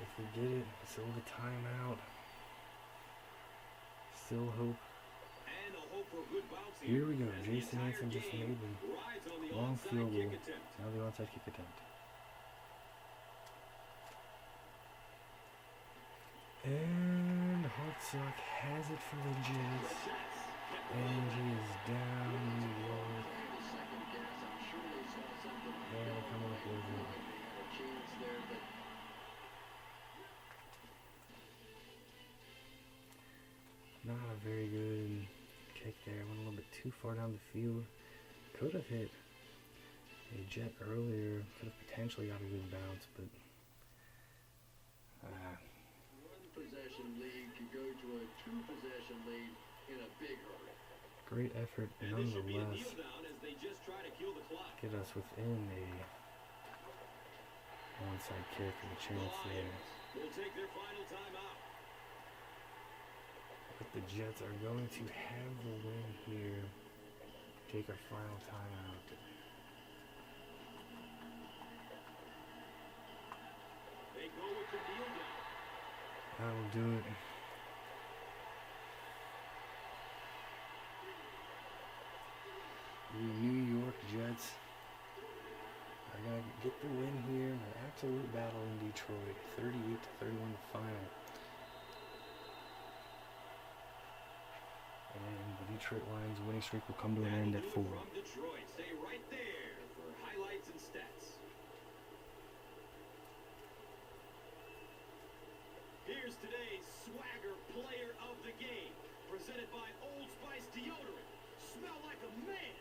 If we get it, still have a timeout. Still hope. And a hope for good bouncing. Here we go. As the Jason entire Hanson just game made the rides on the long onside field kick goal. attempt. Now the onside kick attempt. And Hartsock has it for the Jets. And he is down New York. And they're coming up with it. Not a very good kick there. Went a little bit too far down the field. Could have hit a Jet earlier. Could have potentially got a good bounce, but One possession lead could go to a two-possession lead in a big hurry. great effort And this should be a nonetheless. kneel down as they just try to kill the clock. Get us within a onside kick and a chance there. Will take their final timeout. But the Jets are going to have the win here. Take our final timeout. They go with the kneel down. That'll do it. The New York Jets are going to get the win here. An absolute battle in Detroit. 38-31 the final. And the Detroit Lions winning streak will come to an end at 4. From Detroit, stay right there for highlights and stats. Here's today's Swagger Player of the Game, presented by Old Spice Deodorant. Smell like a man.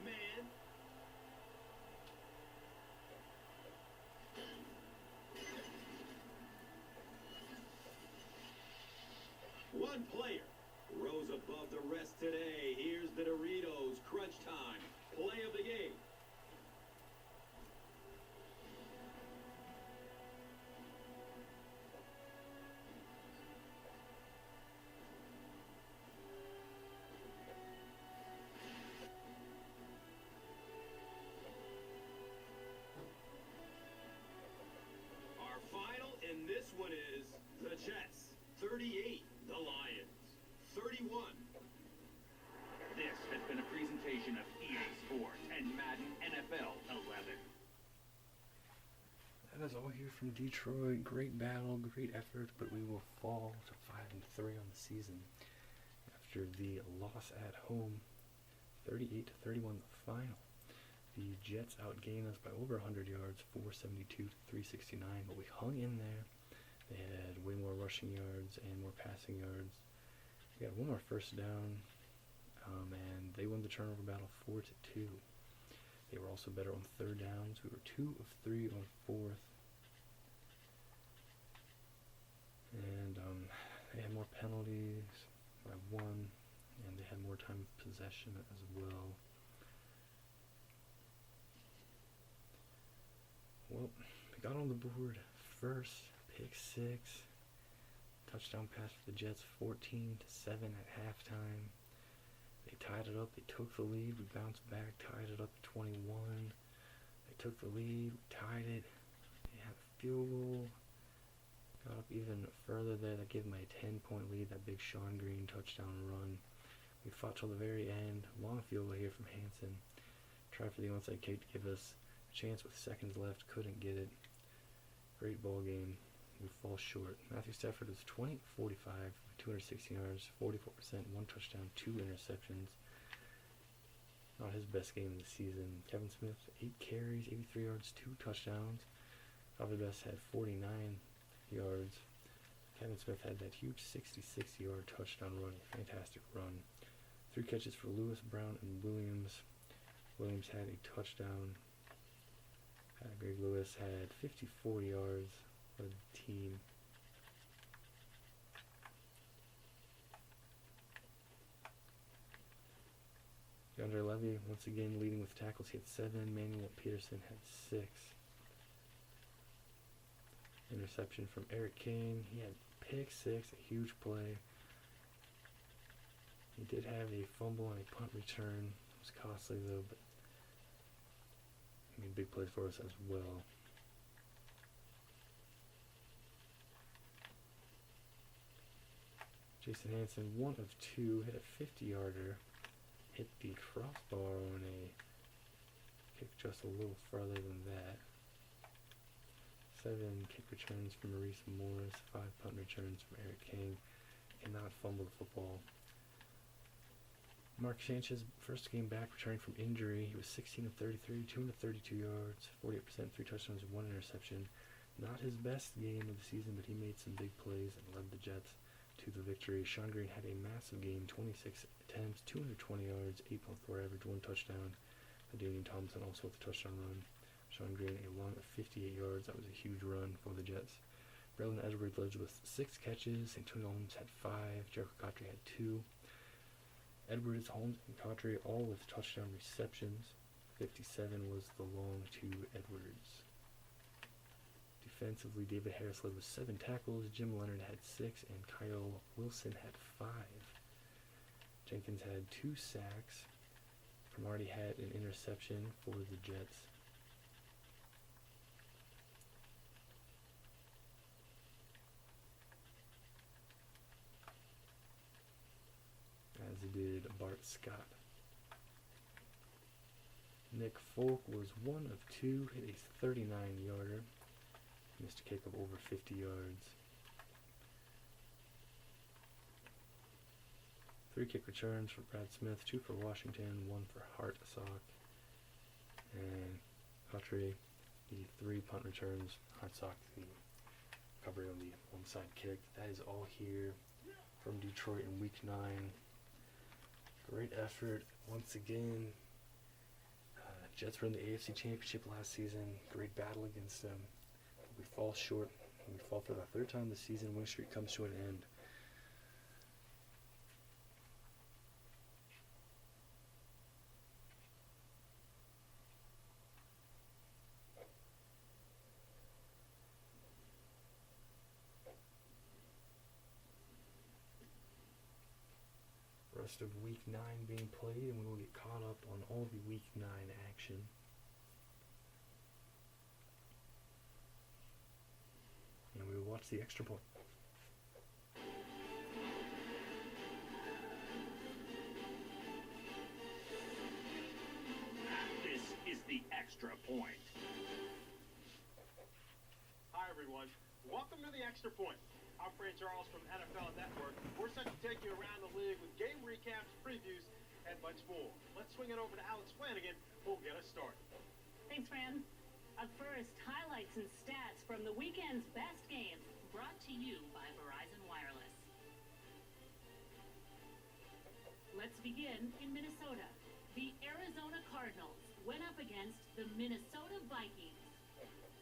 Man. One player rose above the rest today. Here's the Doritos Crunch Time 38, the Lions 31. This has been a presentation of EA Sports and Madden NFL 11. That is all here from Detroit. Great battle, great effort, but we will fall to 5-3 on the season after the loss at home, 38-31 the final. The Jets outgained us by over 100 yards, 472 to 369, but we hung in there. They had way more rushing yards and more passing yards. We got one more first down, and they won the turnover battle 4-2. They were also better on third downs. We were 2 of 3 on fourth. And they had more penalties by 1, and they had more time of possession as well. Well, we got on the board first, pick 6, touchdown pass for the Jets, 14-7 at halftime. They tied it up, they took the lead, we bounced back, tied it up at 21. They took the lead, we tied it, they had a field goal, got up even further there. That gave them a 10-point lead, that big Sean Green touchdown run. We fought till the very end, long field goal here from Hansen. Tried for the onside kick to give us chance with seconds left, couldn't get it. Great ball game. We fall short. Matthew Stafford was 20-45, 260 yards, 44%, 1 touchdown, 2 interceptions. Not his best game of the season. Kevin Smith, 8 carries, 83 yards, 2 touchdowns. Probably best had 49 yards. Kevin Smith had that huge 66-yard touchdown run, a fantastic run. 3 catches for Lewis, Brown, and Williams. Williams had a touchdown. Greg Lewis had 54 yards for the team. DeAndre Levy, once again leading with tackles, he had 7. Manuel Peterson had 6. Interception from Eric King. He had pick 6, a huge play. He did have a fumble and a punt return. It was costly though, but he made big plays for us as well. Jason Hansen, 1 of 2, hit a 50-yarder. Hit the crossbar on a kick just a little further than that. 7 kick returns from Maurice Morris, 5 punt returns from Eric King. Cannot fumble the football. Mark Sanchez, first game back, returning from injury. He was 16 of 33, 232 yards, 48%, 3 touchdowns, 1 interception. Not his best game of the season, but he made some big plays and led the Jets to the victory. Sean Green had a massive game, 26 attempts, 220 yards, 8.4 average, 1 touchdown. Adonian Thompson also with a touchdown run. Sean Green a long of 58 yards. That was a huge run for the Jets. Braylon Edwards led with 6 catches. Antonio Holmes had 5. Jericho Cotry had 2. Edwards, Holmes, and Cotry all with touchdown receptions. 57 was the long to Edwards. Defensively, David Harris led with 7 tackles. Jim Leonard had 6, and Kyle Wilson had 5. Jenkins had 2 sacks. Cromartie had an interception for the Jets. As did Bart Scott. Nick Folk was 1 of 2, hit a 39-yarder. Missed a kick of over 50 yards. 3 kick returns for Brad Smith, 2 for Washington, 1 for Hartsock. And Cotry, the 3 punt returns. Hartsock, the recovery on the onside kick. That is all here from Detroit in Week 9. Great effort once again. Jets were in the AFC Championship last season. Great battle against them. We fall short. We fall for the 3rd time this season. Win streak comes to an end. Rest of Week 9 being played, and we will get caught up on all the Week 9 action. And we will watch the extra point. Extra Point. Hi, everyone. Welcome to the Extra Point. I'm Fran Charles from NFL Network. We're set to take you around the league with game recaps, previews, and much more. Let's swing it over to Alex Flanagan, who'll get us started. Thanks, Fran. Up first, highlights and stats from the weekend's best games, brought to you by Verizon Wireless. Let's begin in Minnesota. The Arizona Cardinals went up against the Minnesota Vikings.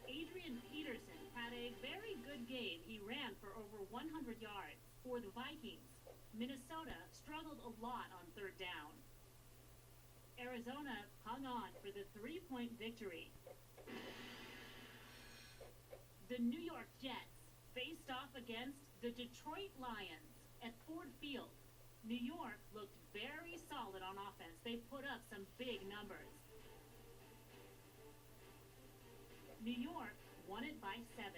Adrian Peterson had a very good game. He ran for over 100 yards. For the Vikings, Minnesota struggled a lot on third down. Arizona hung on for the 3-point victory. The New York Jets faced off against the Detroit Lions at Ford Field. New York looked very solid on offense. They put up some big numbers. New York won it by 7.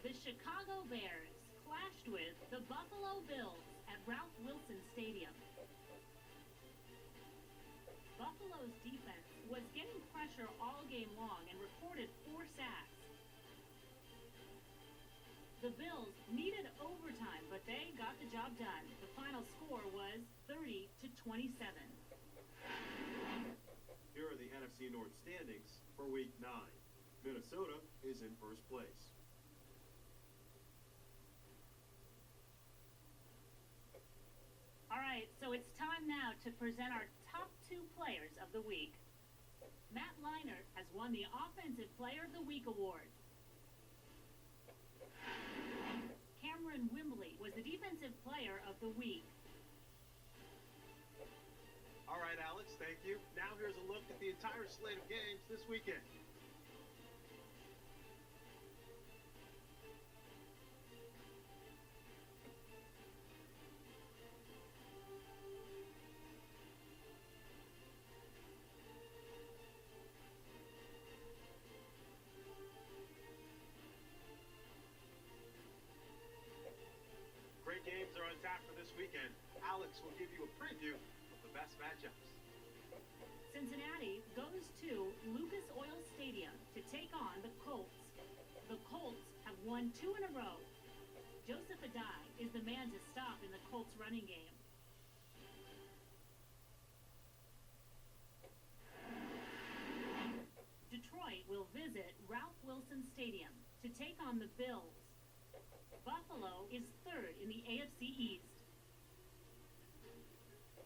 The Chicago Bears clashed with the Buffalo Bills at Ralph Wilson Stadium. Buffalo's defense was getting pressure all game long and recorded 4 sacks. The Bills needed overtime, but they got the job done. The final score was 30-27. Here are the NFC North standings for Week 9. Minnesota is in first place. All right, so it's time now to present our top 2 players of the week. Matt Leinart has won the Offensive Player of the Week award. Cameron Wimbley was the Defensive Player of the Week. All right, Alex, thank you. Now here's a look at the entire slate of games this weekend. Great games are on tap for this weekend. Alex will give you a preview of the best matchups. Cincinnati goes to Lucas Oil Stadium to take on the Colts. The Colts have won 2 in a row. Joseph Adai is the man to stop in the Colts running game. Detroit will visit Ralph Wilson Stadium to take on the Bills. Buffalo is 3rd in the AFC East.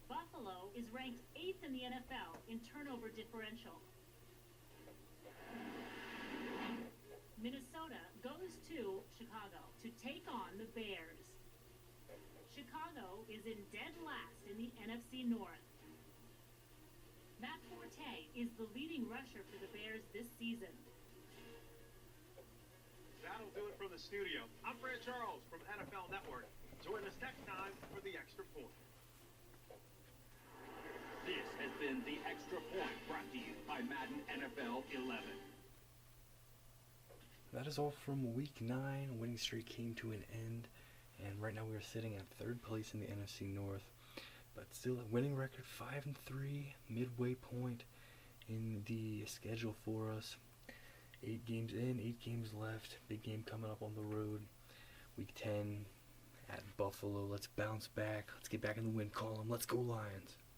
Buffalo is ranked 8th in the NFL in turnover differential. Minnesota goes to Chicago to take on the Bears. Chicago is in dead last in the NFC North. Matt Forte is the leading rusher for the Bears this season. That'll do it from the studio. I'm Fran Charles from NFL Network. Join us next time for the Extra Point. This has been the Extra Point, brought to you by Madden NFL 11. That is all from Week 9. Winning streak came to an end, and right now we are sitting at 3rd place in the NFC North. But still a winning record, 5-3, midway point in the schedule for us. 8 games in, 8 games left. Big game coming up on the road. Week 10 at Buffalo. Let's bounce back. Let's get back in the win column. Let's go Lions.